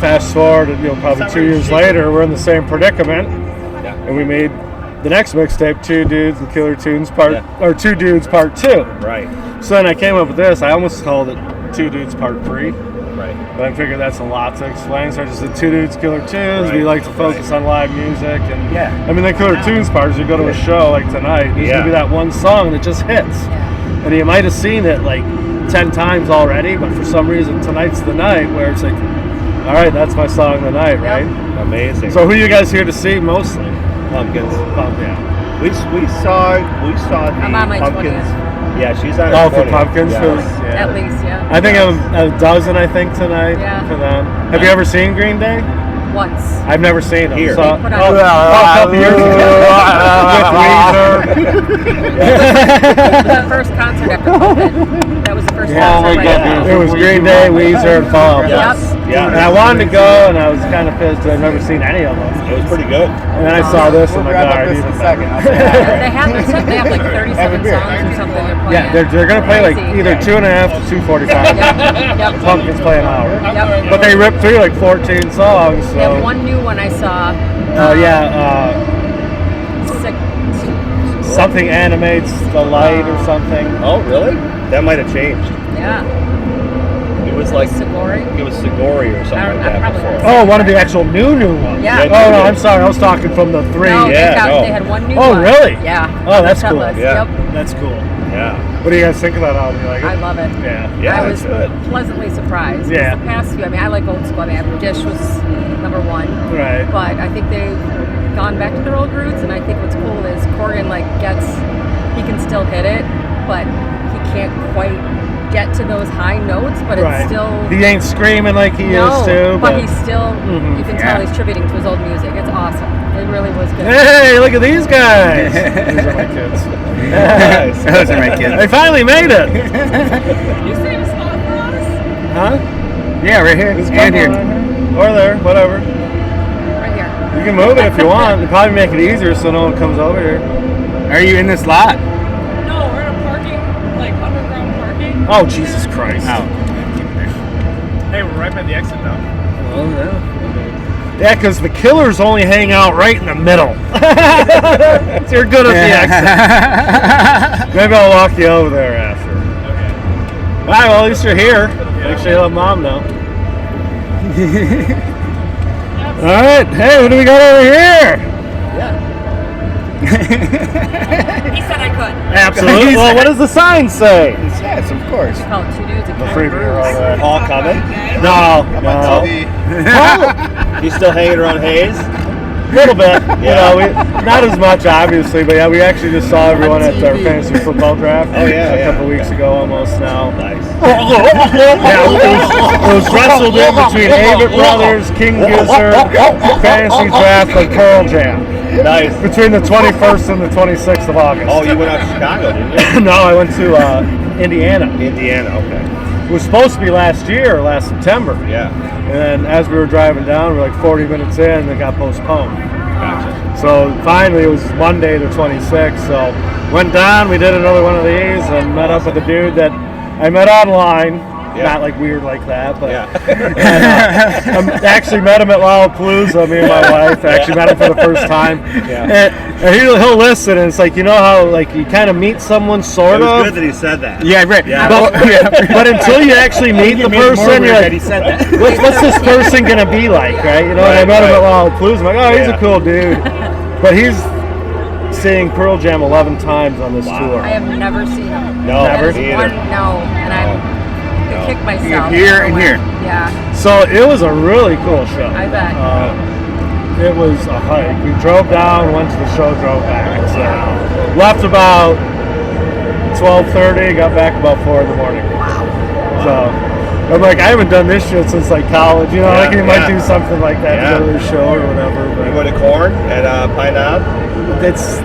fast forward, probably 2 years later, we're in the same predicament, and we made the next mixtape, Two Dudes and Killer Tunes or Two Dudes Part 2. Right. So then I came up with this. I almost called it Two Dudes Part 3. Right. But I figured that's a lot to explain, so I just did Two Dudes, Killer Tunes. We like to focus on live music. And the Killer Tunes part is you go to a show like tonight, there's going to be that one song that just hits. And you might have seen it like 10 times already, but for some reason tonight's the night where it's like, all right, that's my song of the night, right? Amazing. So who are you guys here to see mostly? Pumpkins. Yeah. We saw the I'm on my Pumpkins. 20th. Yeah, she's on. Oh, her for 20th. Pumpkins? Yeah. At least, yeah. I think a dozen, tonight for them. Have you ever seen Green Day? Once. I've never seen them. Here. So, They put a on- couple years ago. The first concert after COVID. That was the first Oh concert. my God. It was Green Day, Weezer, and Fall Out Boy. Yep. Yeah. And I wanted to go, and I was kind of pissed that I've never seen any of them. It was pretty good. And then I saw this, and my God, even better. They have like 37 songs or something they're playing. Yeah, they're going to play like Crazy. either 2.5 to 2:45. Yep. Pumpkins play an hour. Yep. But they ripped through like 14 songs. So. They have one new one I saw. Something animates the light or something. Oh, really? That might have changed. Yeah. It was like Sigori. It was Sigori or something I like that probably before. Oh, one of the actual new ones. Yeah. Oh no, I'm sorry. I was talking from the 3. No, Yeah, they had one new Oh, one. really? Yeah. Oh, that's Set cool. list. Yeah. Yep. That's cool. Yeah. What do you guys think of that album? You like it? I love it. Yeah. I was it's good. pleasantly surprised. 'Cause Yeah. The past few, I like old school. Dish was number 1. Right. But I think they've gone back to their old roots, and I think what's cool is Corgan he can still hit it, but he can't quite get to those high notes, but it's still... He ain't screaming like he used to. but he's still, you can tell Yeah. he's tributing to his old music. It's awesome. It really was good. Hey, look at these guys. These are my kids. Those are my kids. They finally made it. You saved a spot for us? Huh? Yeah, right here. Just And come here. on. Or there, whatever. Right here. You can move it if you want. It'll probably make it easier so no one comes over here. Are you in this lot? No, we're in a parking, like underground parking. Oh, Jesus Christ. Oh. Hey, we're right by the exit now. Oh, yeah. Yeah, because the killers only hang out right in the middle. So you're good at the exit. Maybe I'll walk you over there after. Okay. All right, well, at least you're here. Make sure you let Mom know. All right. Hey, what do we got over here? He said I could. Absolutely. Well, what does the sign say? Yes, of course. It's called Two Dudes and The Cat free Brews. beer over there. All coming? No. He's still hanging around Hayes? A little bit. You know, not as much, obviously, but yeah, we actually just saw everyone at our fantasy football draft. Oh, yeah, a couple weeks ago, almost now. Nice. Yeah, it was wrestled in between Avett Brothers, King Gizzard, Fantasy Draft, and Pearl Jam. Nice. Between the 21st and the 26th of August. Oh, you went out to Chicago, didn't you? No, I went to Indiana. Indiana, okay. It was supposed to be last September. Yeah. And then as we were driving down, we were like 40 minutes in, and it got postponed. Gotcha. So finally, it was Monday the 26th. So went down, we did another one of these, and met up with a dude that I met online. Yeah. Not like weird like that, but Yeah. and, actually met him at Lollapalooza. Me and my wife actually met him for the first time. Yeah. And he'll listen, and it's like, you know how like you kind of meet someone It sort was of. good that he said that. Yeah, right. Yeah. But until you actually meet the person, you're like, he said that. what's this person gonna be like, right? You know, and I met him at Lollapalooza. I'm like, oh, he's Yeah. a cool dude. But he's seeing Pearl Jam 11 times on this tour. I have never seen him. No, Never? me either. And I kick myself. Here and here. Yeah, So it was a really cool show. I bet. It was a hike. We drove down, went to the show, drove back. So left about 12:30, got back about 4 in the morning. So I'm like, I haven't done this shit since like college. You know, Yeah, like you might yeah. do something like that Yeah. to go to the show or whatever. You But go to Corn at Pine Knob? it's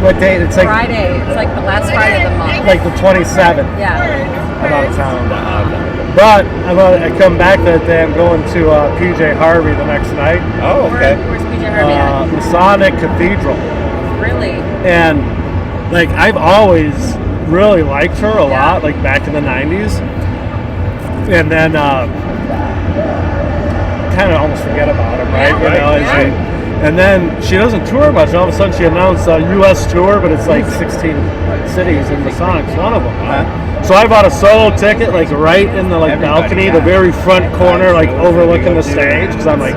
what date? It's like Friday. It's like the last Friday of the month. like the 27th. Yeah. I'm out of town. But I come back that day. I'm going to PJ Harvey the next night. Oh, okay. Where's PJ Harvey at? Masonic Cathedral. Really? And like I've always really liked her a lot, like back in the 90s. And then kind of almost forget about him, right? You know, and then she doesn't tour much. And all of a sudden she announced a U.S. tour, but it's like 16 cities and Masonic's one of them. So I bought a solo ticket, like right in the like balcony, the very front corner, like overlooking the stage, because I'm like,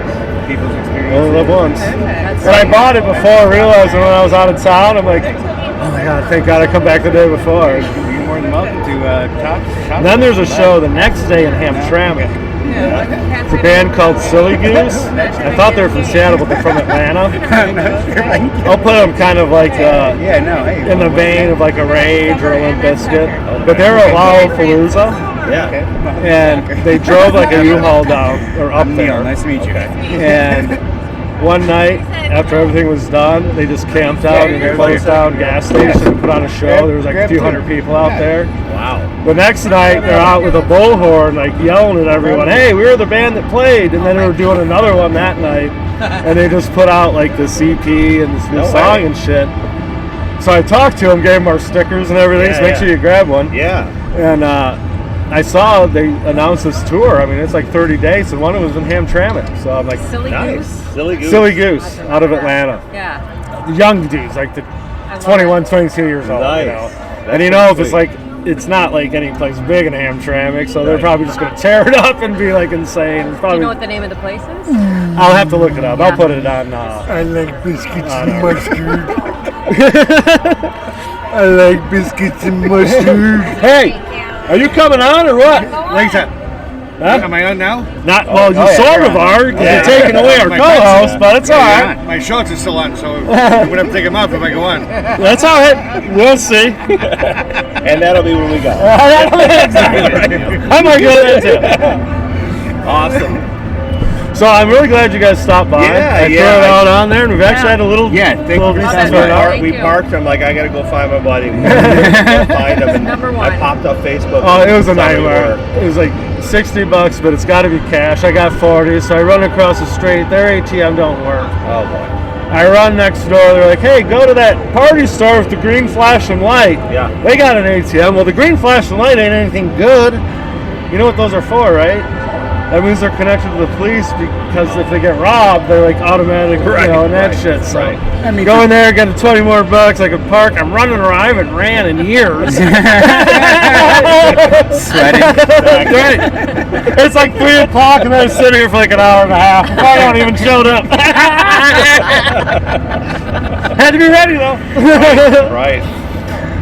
People's experience. only live once. That's And I bought it before realizing when I was out of town, I'm like, oh my god, thank God I come back the day before. You're more than welcome to talk. And then there's a show the next day in Hamtramck. It's a band called Silly Goose. I thought they were from Seattle, but they're from Atlanta. I'll put them kind of like Yeah, no, hey. in the vein of like a Rage or a Limp Bizkit. But they're at Lollapalooza, Yeah. and they drove like a U-Haul down or up Neil, there. nice to meet you. And one night, after everything was done, they just camped out in a closed down gas station and put on a show. There was like a few hundred people out there. Wow. The next night, they're out with a bullhorn, like yelling at everyone, "Hey, we were the band that played!" And then they were doing another one that night, and they just put out like this EP and this new No song way. and shit. So I talked to them, gave them our stickers and everything. Yeah, So make yeah. sure you grab one. Yeah. And I saw they announced this tour. I mean, it's like 30 dates, and one of them was in Hamtramck. So I'm like, Silly Nice. Goose. Silly Goose. Silly Goose out of Atlanta. Yeah. The young dudes, like the I love 21, it. 22 years old. Nice. You know? That's And you know, if pretty it's like, it's not like any place big in Hamtramck, so they're probably just going to tear it up and be like insane. It's Do you probably, know what the name of the place is? I'll have to look it up. Yeah. I'll put it on. I like biscuits and mustard. I like biscuits and mustard. Hey, are you coming on or what? Lisa, Huh? am I on now? Not well. You yeah, sort you're of on. are because Yeah. you're taking away our My co-host, pants, but it's all Yeah, right. you're on. My shorts are still on, so I'm gonna have to take them off if I go on. That's all right. We'll see. And that'll be when we go. I'm not good at it. Awesome. So I'm really glad you guys stopped by. Yeah, I yeah. threw it out on there, and we've actually had a little. Yeah, thank little you for recess stopping right by. now. Thank We you. parked. I'm like, I gotta go find my buddy. Find him. And Number I one. popped up Facebook. Oh, it was a Saw where you nightmare. were. It was like $60, but it's got to be cash. I got 40, so I run across the street. Their ATM don't work. Oh boy. I run next door. They're like, "Hey, go to that party store with the green flashing light." Yeah. They got an ATM. Well, the green flashing light ain't anything good. You know what those are for, right? That means they're connected to the police because if they get robbed, they're like automatic, Right, you know, and that right, shit. So right. I mean, go in there, get 20 more bucks. I could park. I'm running around. I haven't ran in years. Sweating. Right. It's like 3 o'clock, and I sit here for like an hour and a half. I don't even showed up. Had to be ready though. Right.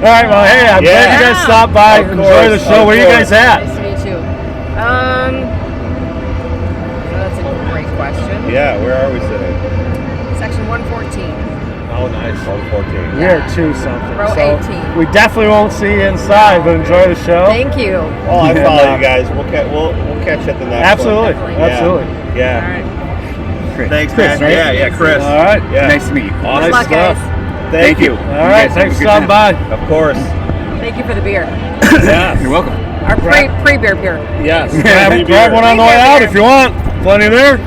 All right. Well, hey, I'm glad you guys stopped by. Of Enjoy the course, show. of Where you course. guys at? Nice to meet you. That's a great question. Yeah. Where are we sitting? Section 114. Oh, nice. 114. We are 2 something. Row so 18. we definitely won't see you inside, but enjoy the show. Thank you. Oh, I follow you guys. We'll catch you at the next Absolutely. one. Absolutely. All Yeah. right. Chris. Thanks, Chris, man. right? Yeah, Chris. All right. Yeah. Nice to meet you. Awesome Good luck, stuff. guys. Thank you. All right. guys Thanks have for a good stopping by. Of course. Thank you for the beer. Yeah. You're welcome. Our pre-beer beer. Yes. Grab one on the way out if you want. Plenty there.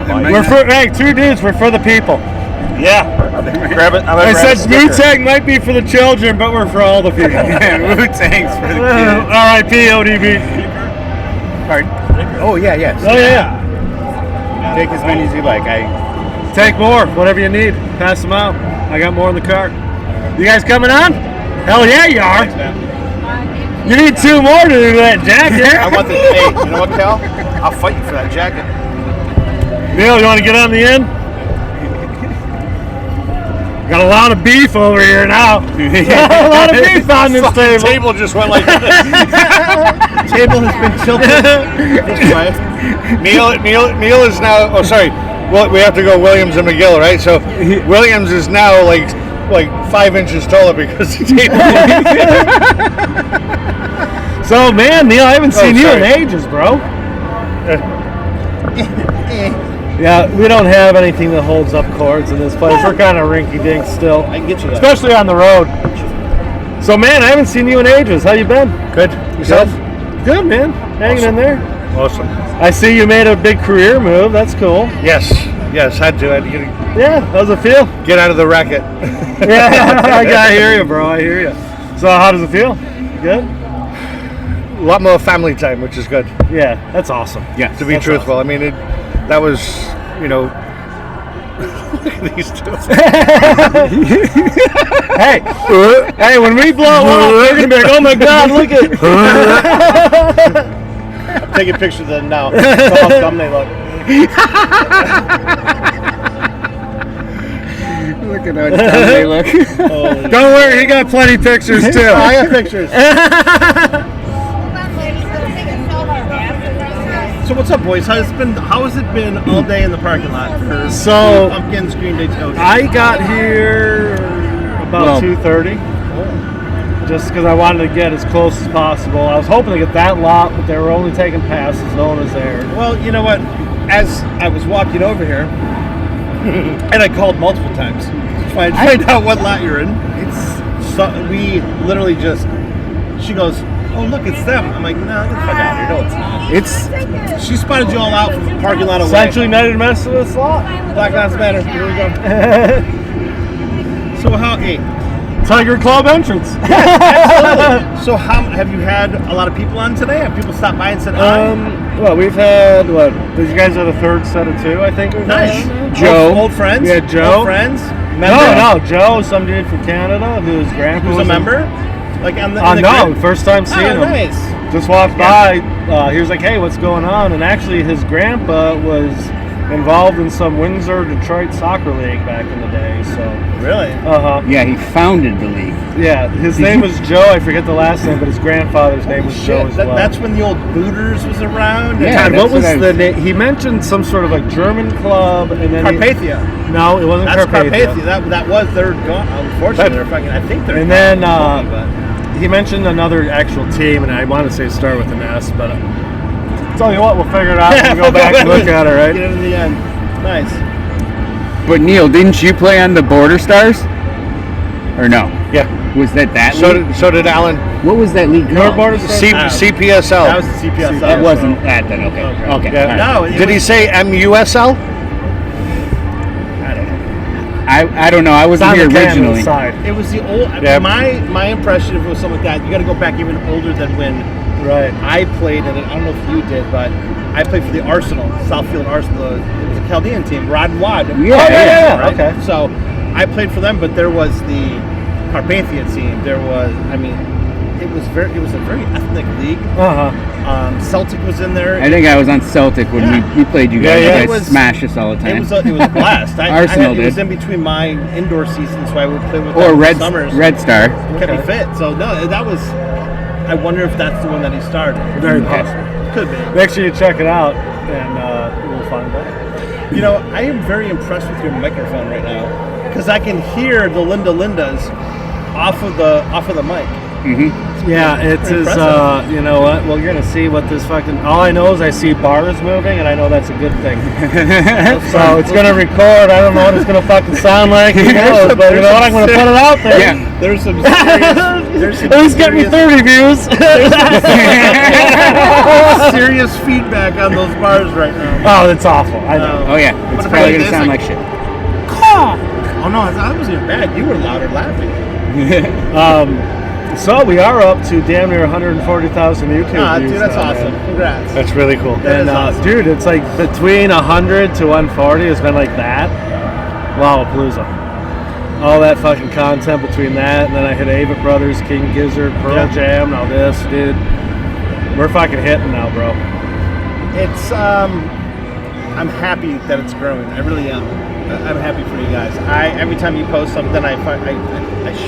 Mike. We're for, hey, 2 dudes. We're for the people. Yeah. Grab it. I said Wu-Tang might be for the children, but we're for all the people. Wu-Tang's for the kids. R.I.P. ODB. Pardon? Oh, yeah, yeah. Oh yeah. Take as many as you like. Take more, whatever you need. Pass them out. I got more in the cart. You guys coming on? Hell yeah, you are. You need 2 more to do that jacket. I want the. Hey, you know what, Cal? I'll fight you for that jacket. Neil, you want to get on the end? Got a lot of beef over here now. A lot of beef on this table. Table just went like this. Table has been tilted this way. Neil is now. Oh, sorry. Well, we have to go Williams and McGill, right? So Williams is now like 5 inches taller because the table. So, man, Neil, I haven't seen you in ages, bro. Yeah, we don't have anything that holds up cords in this place. We're kind of rinky-dink still. I can get you that. Especially on the road. So, man, I haven't seen you in ages. How you been? Good. Yourself? Good, man. Hanging in there. Awesome. I see you made a big career move. That's cool. Yes, had to get, Yeah, how's it feel? get out of the racket. Yeah, I hear you, bro. I hear you. So, how does it feel? Good? A lot more family time, which is good. Yeah, that's awesome. Yeah. To be That's truthful, I mean, that was, look at these two. Hey, when we blow up, they're gonna be like, oh my God, look at. I'm taking pictures of them now. That's how dumb they look. Look at how dumb they look. Don't worry, he got plenty of pictures too. I got pictures. So what's up, boys? How has it been all day in the parking lot for So- Pumpkins Green Day Tailgate? I got here about 2:30, just because I wanted to get as close as possible. I was hoping to get that lot, but they were only taking passes. No one was there. Well, you know what? As I was walking over here, and I called multiple times to find out what lot you're in. We literally just. She goes, "Oh, look, it's them." I'm like, "No, get the fuck out of here! No, it's not." She spotted you all out from the parking lot away. Essentially, none of the rest of this lot. Black Lives Matter. Here we go. So how? Hey, Tiger Club entrance. absolutely. So how have you had a lot of people on today? Have people stopped by and said, Well, we've had these guys are the third set of two, I think. Nice. Joe, Old friends. Yeah, Joe. Old friends. No, Joe, some dude from Canada whose grandpa Who's was a member? Like on the. No, grid? first time seeing him. Nice. Just walked by. He was like, "Hey, what's going on?" And actually, his grandpa was involved in some Windsor, Detroit soccer league back in the day. So. Really? Yeah, he founded the league. Yeah, his name was Joe. I forget the last name, but his grandfather's name was Joe as well. That's when the old Booters was around. Yeah, God, that's what was what I the name? He mentioned some sort of like German club, and then Carpathia. No, it wasn't That's Carpathia. Carpathia. That was their gone. Unfortunately, they're fucking. I think they're. And gone. then he mentioned another actual team, and I want to say start with an S, but tell you what, we'll figure it out and go back and look at it, right? Get it in the end. Nice. But Neil, didn't you play on the Border Stars? Or no? Yeah. Was that league? So did Alan. What was that league Your called? Border Stars? CPSL. That was the CPSL. That wasn't that then. Okay. Okay. Yeah. all right. No. Did he say MUSL? I don't know. I wasn't here originally. Side. It was the old. Yeah. My impression if it was something like that, you got to go back even older than when Right. I played in it. I don't know if you did, but I played for the Arsenal, Southfield Arsenal. It was a Chaldean team, Rod and Wad. Yeah, right? okay. So I played for them, but there was the Carpathia team. There was, I mean, it was a very ethnic league. Celtic was in there. I think I was on Celtic when we played you guys. Yeah, You guys smashed us all the time. It was a blast. Arsenal It was did. in between my indoor seasons, so I would play with Or them in Red the summers. Red Star. Kept me fit. So no, that was. I wonder if that's the one that he started. Very possible. Could be. Make sure you check it out, and we'll find out. You know, I am very impressed with your microphone right now because I can hear the Lindas off of the mic. Yeah, it is. Impressive. You know what? Well, you're gonna see what this fucking. All I know is I see bars moving, and I know that's a good thing. So it's gonna record. I don't know what it's gonna fucking sound like. Who knows? But you know what? I'm gonna put it out there. Yeah. There's some serious, At least get me 30 views. serious feedback on those bars right now. Oh, that's awful. I know. Oh yeah, What it's if probably I did gonna this, sound like- like shit. Oh no, that wasn't even bad. You were louder laughing. So we are up to damn near 140,000 YouTube views. Dude, that's now, awesome. man. Congrats. That's really cool. That is awesome. Dude, it's like between 100 to 140 has been like that. Lollapalooza. All that fucking content between that, and then I hit Ava Brothers, King Gizzard, Pearl Jam, now this, dude. We're fucking hitting now, bro. It's I'm happy that it's growing. I really am. I'm happy for you guys. Every time you post something, I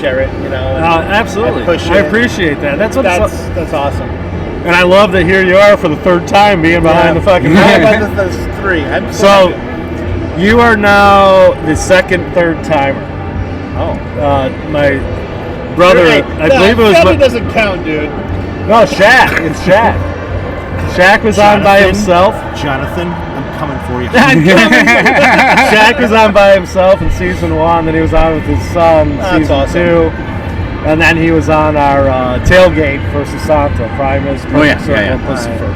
share it. You know. Absolutely. I push it. I appreciate that. That's awesome. And I love that here you are for the third time being behind the fucking mic. There's 3. So you are now the third timer. Oh. My brother, I believe it was. Family doesn't count, dude. No, Schack. It's Schack. Schack was on by himself. Jonathan, I'm coming for you. Schack was on by himself in season 1, then he was on with his son in season awesome. 2. And then he was on our Tailgate versus Santa, Primus, Lucifer.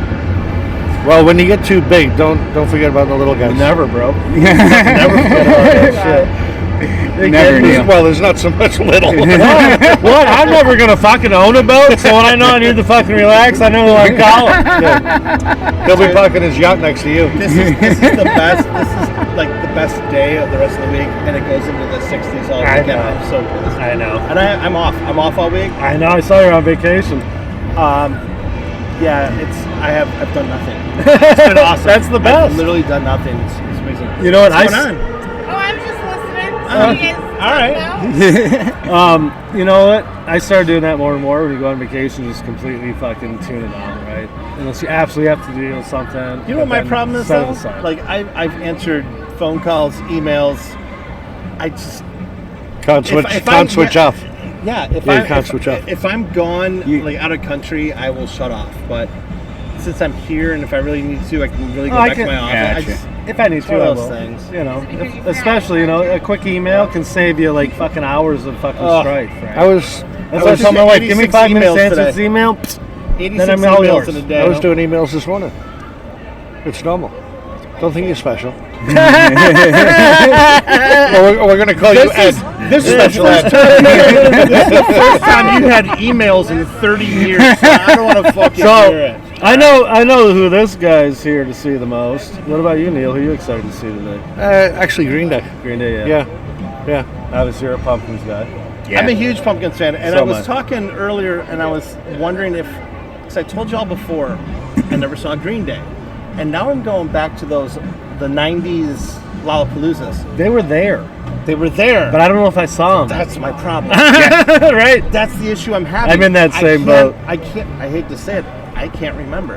Well, when you get too big, don't forget about the little guys. Never, bro. Never forget about that shit. Never knew. Well, there's not so much little. What? I'm never gonna fucking own a boat, so when I know I need to fucking relax, I know who I'm calling. He'll be parking his yacht next to you. This is the best. This is like the best day of the rest of the week, and it goes into the 60s all I weekend. know. I'm so pissed. I know. And I'm off. I'm off all week. I know. I saw you on vacation. Yeah, I've done nothing. It's been awesome. That's the best. I've literally done nothing. It's amazing. You know what? What's going on? Oh, I'm just listening. So you guys All right. You know what? I started doing that more and more. When you go on vacation, just completely fucking tune it out, right? Unless you absolutely have to deal with something. You know what my problem is, set it though? aside. Like, I've answered phone calls, emails. I just... Can't switch off. Yeah, you can't switch off. If I'm gone, like, out of country, I will shut off. But since I'm here, and if I really need to, I can really go back to my office. If I need to, one I of will. those things. You know, especially, you know, a quick email can save you like fucking hours of fucking strife, right? That's why was someone like, give me 86 5 minutes to emails answer this today. email. 86 Then I'm all emails yours. in a day. I was doing emails this morning. It's normal. Don't think you're special. Well, we're going to call you Ed. This is the first time you had emails in 30 years. So I don't want to fucking hear it. I know who this guy's here to see the most. What about you, Neil? Who are you excited to see today? Actually, Green Day. Green Day, Yeah. Obviously, you're a Pumpkins guy. Yeah. I'm a huge Pumpkins fan, and So I was much. talking earlier, and I was wondering because I told y'all before, I never saw Green Day, and now I'm going back to the '90s Lollapaloozas. They were there, But I don't know if I saw them. that's my problem. Right? That's the issue I'm having. I'm in that same boat. I hate to say it. I can't remember,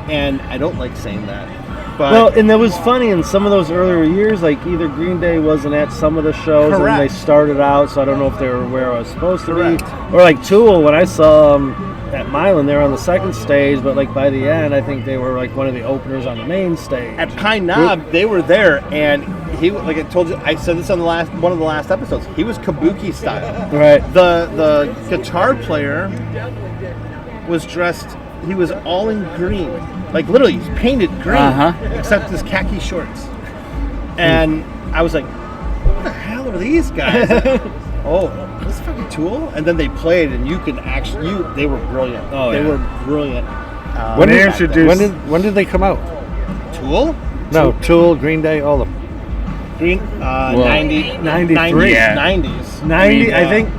and I don't like saying that. But Well, and that was funny in some of those earlier years, like either Green Day wasn't at some of the shows and they Correct. started out, so I don't know if they were where I was supposed to Correct. be. Or like Tool, when I saw them at Milan, they were on the second stage, but like by the end, I think they were like one of the openers on the main stage. at Pine Knob, they were there, and he, like I told you, I said this on one of the last episodes. He was kabuki style. Right. The guitar player was dressed. He was all in green, like literally he's painted green, except his khaki shorts. And I was like, "What the hell are these guys?" Oh, this is fucking Tool. And then they played, and you can actually, they were brilliant. Oh, they yeah. were brilliant. When They did, introduced- when did they come out? Tool? No, Tool, Green Day, all of them. Green, 90, 93. Yeah. 90s. 90, I I mean, think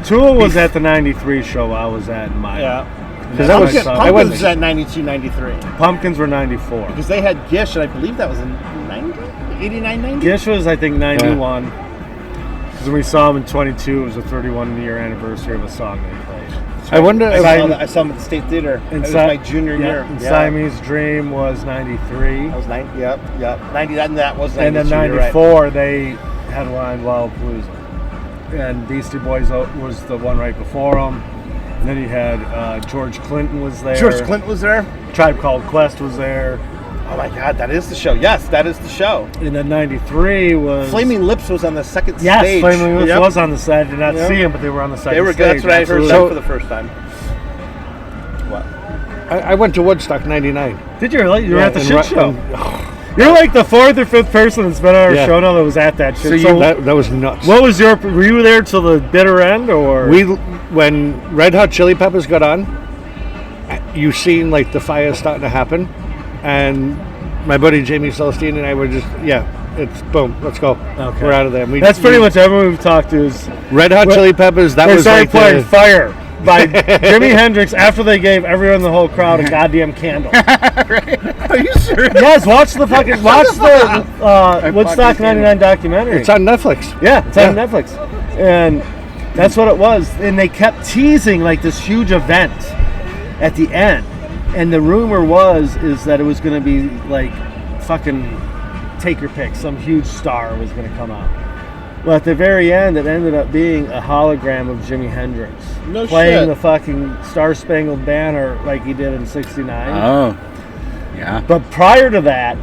Tool was at the 93 show I was at in Milan. Yeah. Because that was Pumpkins was at 92, 93. Pumpkins were 94. Because they had Gish, and I believe that was in 90? 89, 90? Gish was, I think, 91. Because when we saw him in 22, it was the 31-year anniversary of a song they played. I wonder I if saw him at the State Theater. It was my junior year. And Siamese Dream was 93. I was 90, yep. 90, and that was 92, And then you're right. 94, they headlined Lollapalooza. And Beastie Boys was the one right before them. And then you had George Clinton was there. George Clinton was there? Tribe Called Quest was there. Oh my God, that is the show. Yes, that is the show. And then 93 was... Flaming Lips was on the second Yes, stage. Flaming Lips Yep. was on the set. I did not Yep. see him, but they were on the second They were stage. good. That's what I heard Absolutely. them for the first time. What? I went to Woodstock '99. Did you really? You were Yeah, at the and shit Ru- show. and- You're like the fourth or fifth person that's been on our Yeah. show now that was at that shit. That was nuts. What was your... Were you there till the bitter end, or... When Red Hot Chili Peppers got on, you seen like the fire starting to happen, and my buddy Jamie Celestine and I were just it's boom, let's go. Okay. We're out of there. That's pretty much everyone we've talked to is... Red Hot Chili Peppers. That They was started like playing the, Fire. by Jimi Hendrix after they gave everyone in the whole crowd a goddamn candle. Are you serious? Yes, watch the Woodstock 99 documentary. It's on Netflix. Yeah, it's on Netflix. And that's what it was. And they kept teasing like this huge event at the end. And the rumor is that it was going to be like fucking take your pick. Some huge star was going to come out. Well, at the very end, it ended up being a hologram of Jimi Hendrix playing the fucking Star Spangled Banner like he did in '69. Oh, yeah. But prior to that,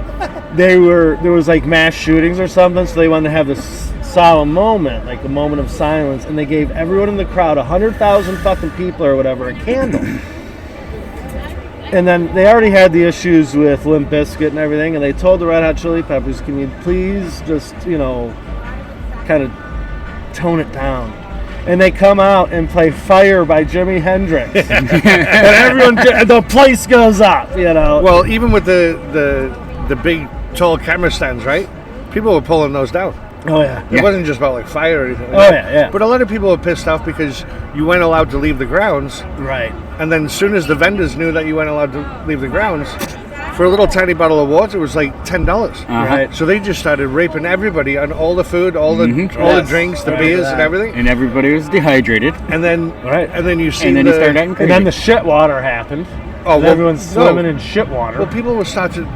there was like mass shootings or something, so they wanted to have this solemn moment, like a moment of silence, and they gave everyone in the crowd, 100,000 fucking people or whatever, a candle. And then they already had the issues with Limp Bizkit and everything, and they told the Red Hot Chili Peppers, can you please just, kind of tone it down. And they come out and play Fire by Jimi Hendrix. And everyone, the place goes up, Well, even with the big, tall camera stands, right? People were pulling those down. Oh, yeah. It wasn't just about, like, fire or anything. Oh, yeah. But a lot of people were pissed off because you weren't allowed to leave the grounds. Right. And then as soon as the vendors knew that you weren't allowed to leave the grounds, for a little tiny bottle of water, it was like $10. Right. So they just started raping everybody on all the food, all the drinks, the beers, and everything. And everybody was dehydrated. And then, you see, and then you started acting crazy. And then the shit water happened. Oh, well, everyone's swimming in shit water. Well, people were started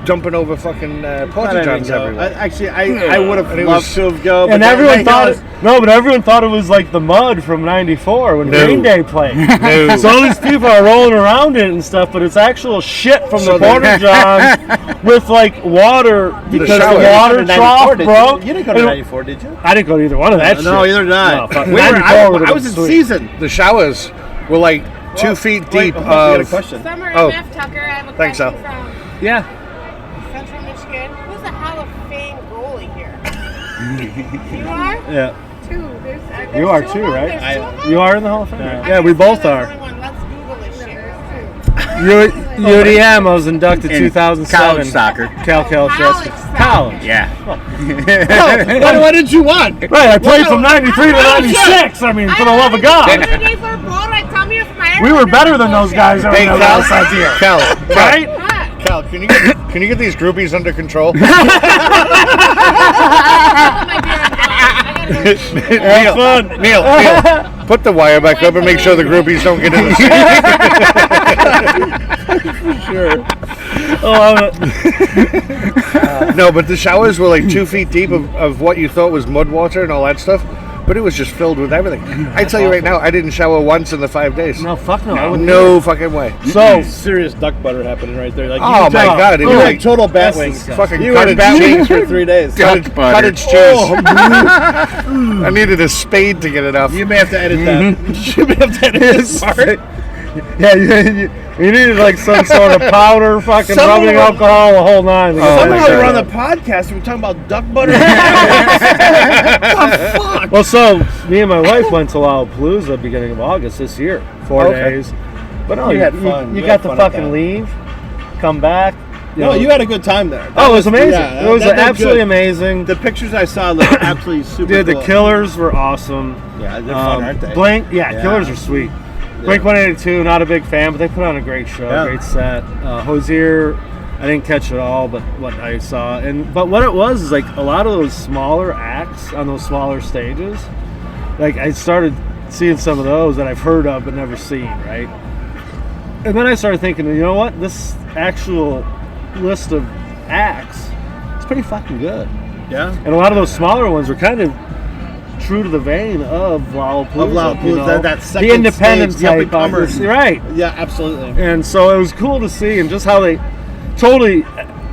jumping over fucking porta johns everywhere. I would have loved to have go. And everyone thought everyone thought it was like the mud from '94 when Green Day played. No. So all these people are rolling around in it and stuff, but it's actual shit from the porta johns with like water because the water trough broke. You didn't go to '94, did you? I didn't go to either one of that shit. No, either did I. No, I was in season. The showers were like 2 feet deep. I got a question. Summer Oh. MF Tucker, I have a Thanks, question Al. from Yeah. Central Michigan. Who's the Hall of Fame goalie here? You are? Yeah. Two. There's You are two too, of them? right? There's two of them? You are in the Hall of Fame. I Yeah, we guess both you're the are. only one. Let's Google this shit. UDM, I was inducted In 2007. college soccer. College. Yeah. What did you want? Right, I played from 93 to 96. I mean, for the love of God. We were better than those guys over Hey, there last year. Cal, Right? Cal, can you get these groupies under control? Have fun. Neil, put the wire back up and make sure the groupies don't get in the seat. Sure. Oh, No, but the showers were like 2 feet deep of what you thought was mud water and all that stuff. But it was just filled with everything. I tell you right now, I didn't shower once in the 5 days. no, fuck no. I wouldn't No fucking way. So, Serious duck butter happening right there. Like, Oh my God! It You was were like like total bat That's wings. disgusting. fucking You were cottage bat wings cheese. for 3 days. Duck butter. Cottage cheese. I needed a spade to get it off. You may have to edit that. You may have to edit this part. yeah, you needed like some sort of powder, fucking Someone rubbing were- alcohol, the whole nine. Oh, Somehow my we're God. on the podcast. We're talking about duck butter. Well, so me and my wife went to Lollapalooza at the beginning of August this year, 4 Okay. days. But no, You had fun. You You got had to fun at fucking that. leave, come back. No, you had a good time there. Oh, it was amazing. Yeah, it was that looked absolutely good. amazing. The pictures I saw looked absolutely super Dude, cool. the Killers were awesome. Yeah, they're fun, aren't they? Blink, Yeah. Killers are sweet. Blink 182, not a big fan, but they put on a great show, Yeah. great set. Hosier, I didn't catch it all, but what I saw, but what it was is like a lot of those smaller acts on those smaller stages. Like I started seeing some of those that I've heard of but never seen, right? And then I started thinking, you know what? This actual list of acts, it's pretty fucking good. Yeah. And a lot of those smaller ones were kind of true to the vein of Lollapalooza. Of Lollapalooza, you know? that second the independent stage, the type up-and-comers. right? Yeah, absolutely. And so it was cool to see, and just how they totally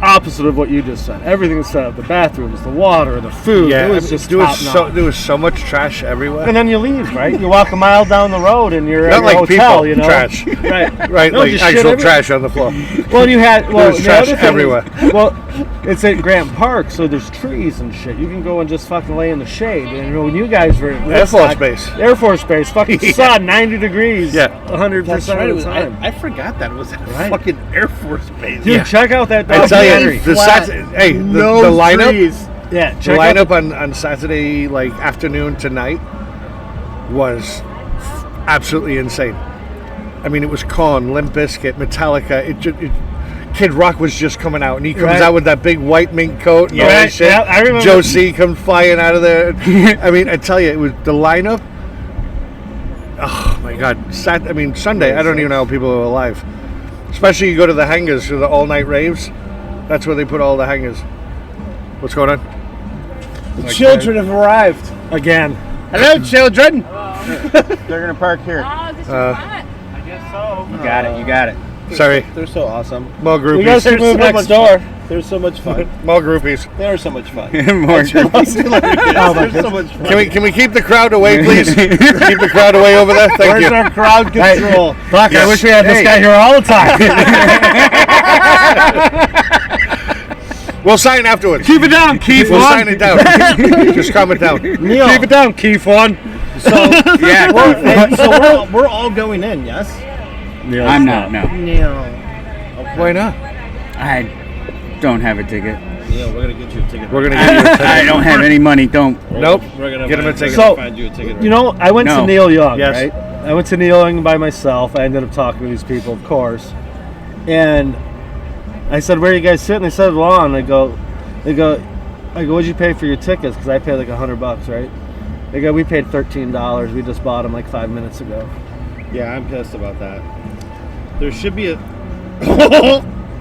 opposite of what you just said. Everything was set up: the bathrooms, the water, the food. Yeah, it was just there was top-notch. there was so much trash everywhere. And then you leave, right? You walk a mile down the road and you're Not at your like hotel, people, you know? trash. Right. Right, No, like just shit actual everywhere. trash on the floor. Well, you had was the trash other thing is- everywhere. well, it's at Grant Park, so there's trees and shit. You can go and just fucking lay in the shade. And you know, when you guys were in Air Force Woodstock, Base. Air Force Base, fucking sun, 90 degrees, Yeah. 100% That's right. of the time. I forgot that it was a Right. fucking Air Force base. Dude, check out that I tell documentary. you, the lineup, trees. Yeah, the check out lineup on Saturday, like afternoon to night, was absolutely insane. I mean, it was Korn, Limp Bizkit, Metallica. Kid Rock was just coming out, and he comes out with that big white mink coat and all that shit. Yeah, I remember. Joe C comes flying out of there. I mean, I tell you, it was the lineup. Oh my God! Sunday. I don't even know how people are alive. Especially you go to the hangars for the all-night raves. That's where they put all the hangars. What's going on? The children have arrived. Again. Hello, children. They're gonna park here. Oh, is this your spot? I guess so. You got it. You got it. Sorry. They're so awesome. More groupies. You guys can move next door. They're so much fun. More groupies. They're so much fun. More. They're so much fun. Can we keep the crowd away, please? Keep the crowd away over there. Thank Where's you. our crowd control? Fuck, I wish we had this guy here all the time. We'll sign afterwards. Keep it down, Keith. We'll sign it down. Just calm it down. Neil. Keep it down, Keith. One. So Yeah. we're all going in, yes? I'm not. No. Neil. Why not? I don't have a ticket. Neil, we're gonna get you a ticket. We're gonna get you a ticket. I don't have any money. Don't. Nope. We're gonna Get him a ticket. So, find you a ticket. You know, I went to No. Neil Young, Yes. right? I went to Neil Young by myself. I ended up talking to these people, of course. And I said, "Where are you guys sitting?" They said, "Lawn." They go, "What'd you pay for your tickets?" Because I paid like $100, right? They go, "We paid $13. We just bought them like 5 minutes ago." Yeah, I'm pissed about that. There should be a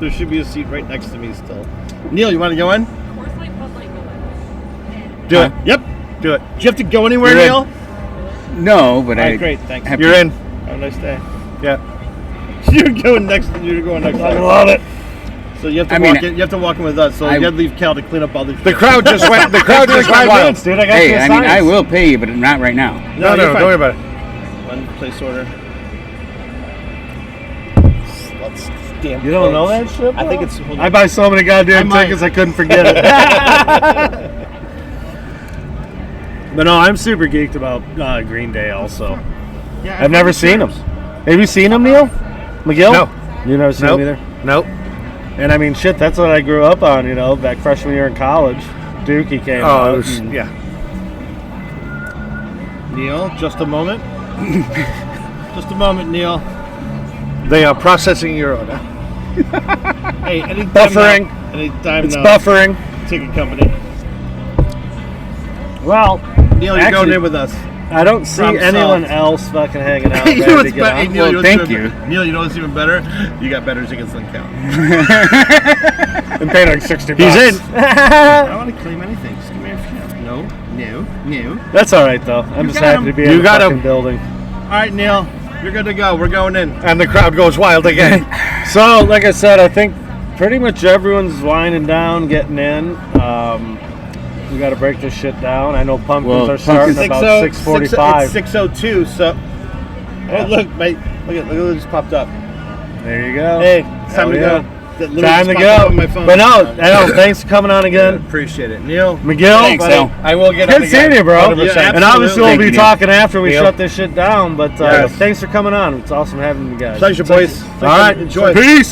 there should be a seat right next to me still. Neil, you want to go in? Coors Light, Bud Light, Miller. Do it. Yep. Do it. Do you have to go anywhere, You're in. Neil? No, but All I. right, great. Thanks. have You're to- in. Have a nice day. Yeah. You're going next. You're going next. I love it. So you have to I mean, walk in. You have to walk in with us. So I- you got to leave Cal to clean up all the. The crowd just went. The crowd just went 5 wild. minutes, dude. I got Hey, you a I mean, sign. I will pay you, but not right now. No, you're don't fine. worry about it. One place order. Let's damn. You don't know close. that shit, I bro? think it's. hold I on. buy so many goddamn I might. tickets I couldn't forget it. But no, I'm super geeked about Green Day also. Yeah, I've never seen them. Have you seen them, Neil? McGill? No. You've never seen Nope. them either? Nope. And I mean, shit, that's what I grew up on, you know, back freshman year in college. Dookie came out. Oh, it was, and- yeah. Neil, just a moment. Just a moment, Neil. They are processing your order. Hey, anytime Buffering. now. Anytime It's now. buffering. Ticket company. Well, Neil, you're actually, going in with us. I don't see Problem anyone solved. else fucking hanging out. You know ready what's to get better? Hey, on. Neil, Well, you know what's thank even you. better? Neil, you know what's even better? You got better tickets than Cal. I'm paying like $60. He's in. I don't want to claim anything. Just give me a few. No. That's all right, though. I'm just got happy him. to be You in the got fucking him. building. All right, Neil. You're good to go. We're going in. And the crowd goes wild again. So, like I said, I think pretty much everyone's winding down, getting in. We got to break this shit down. I know pumpkins Well, are starting pumpkins- about 6:45. It's 6:02. So, oh look, mate. Look at what just popped up. There you go. Hey, it's time Hell to yeah. go. That literally Time just to popped up go. on my phone. But no, I know. Thanks for coming on again, Appreciate it, Neil. McGill. Thanks, buddy. Al. I will get on Good again. seeing you, bro. 100%. Yeah, And obviously we'll Thank be you, talking after we Neil. shut this shit down. But Yes. thanks for coming on. It's awesome having you guys. Pleasure, boys. All right. Enjoy. Peace.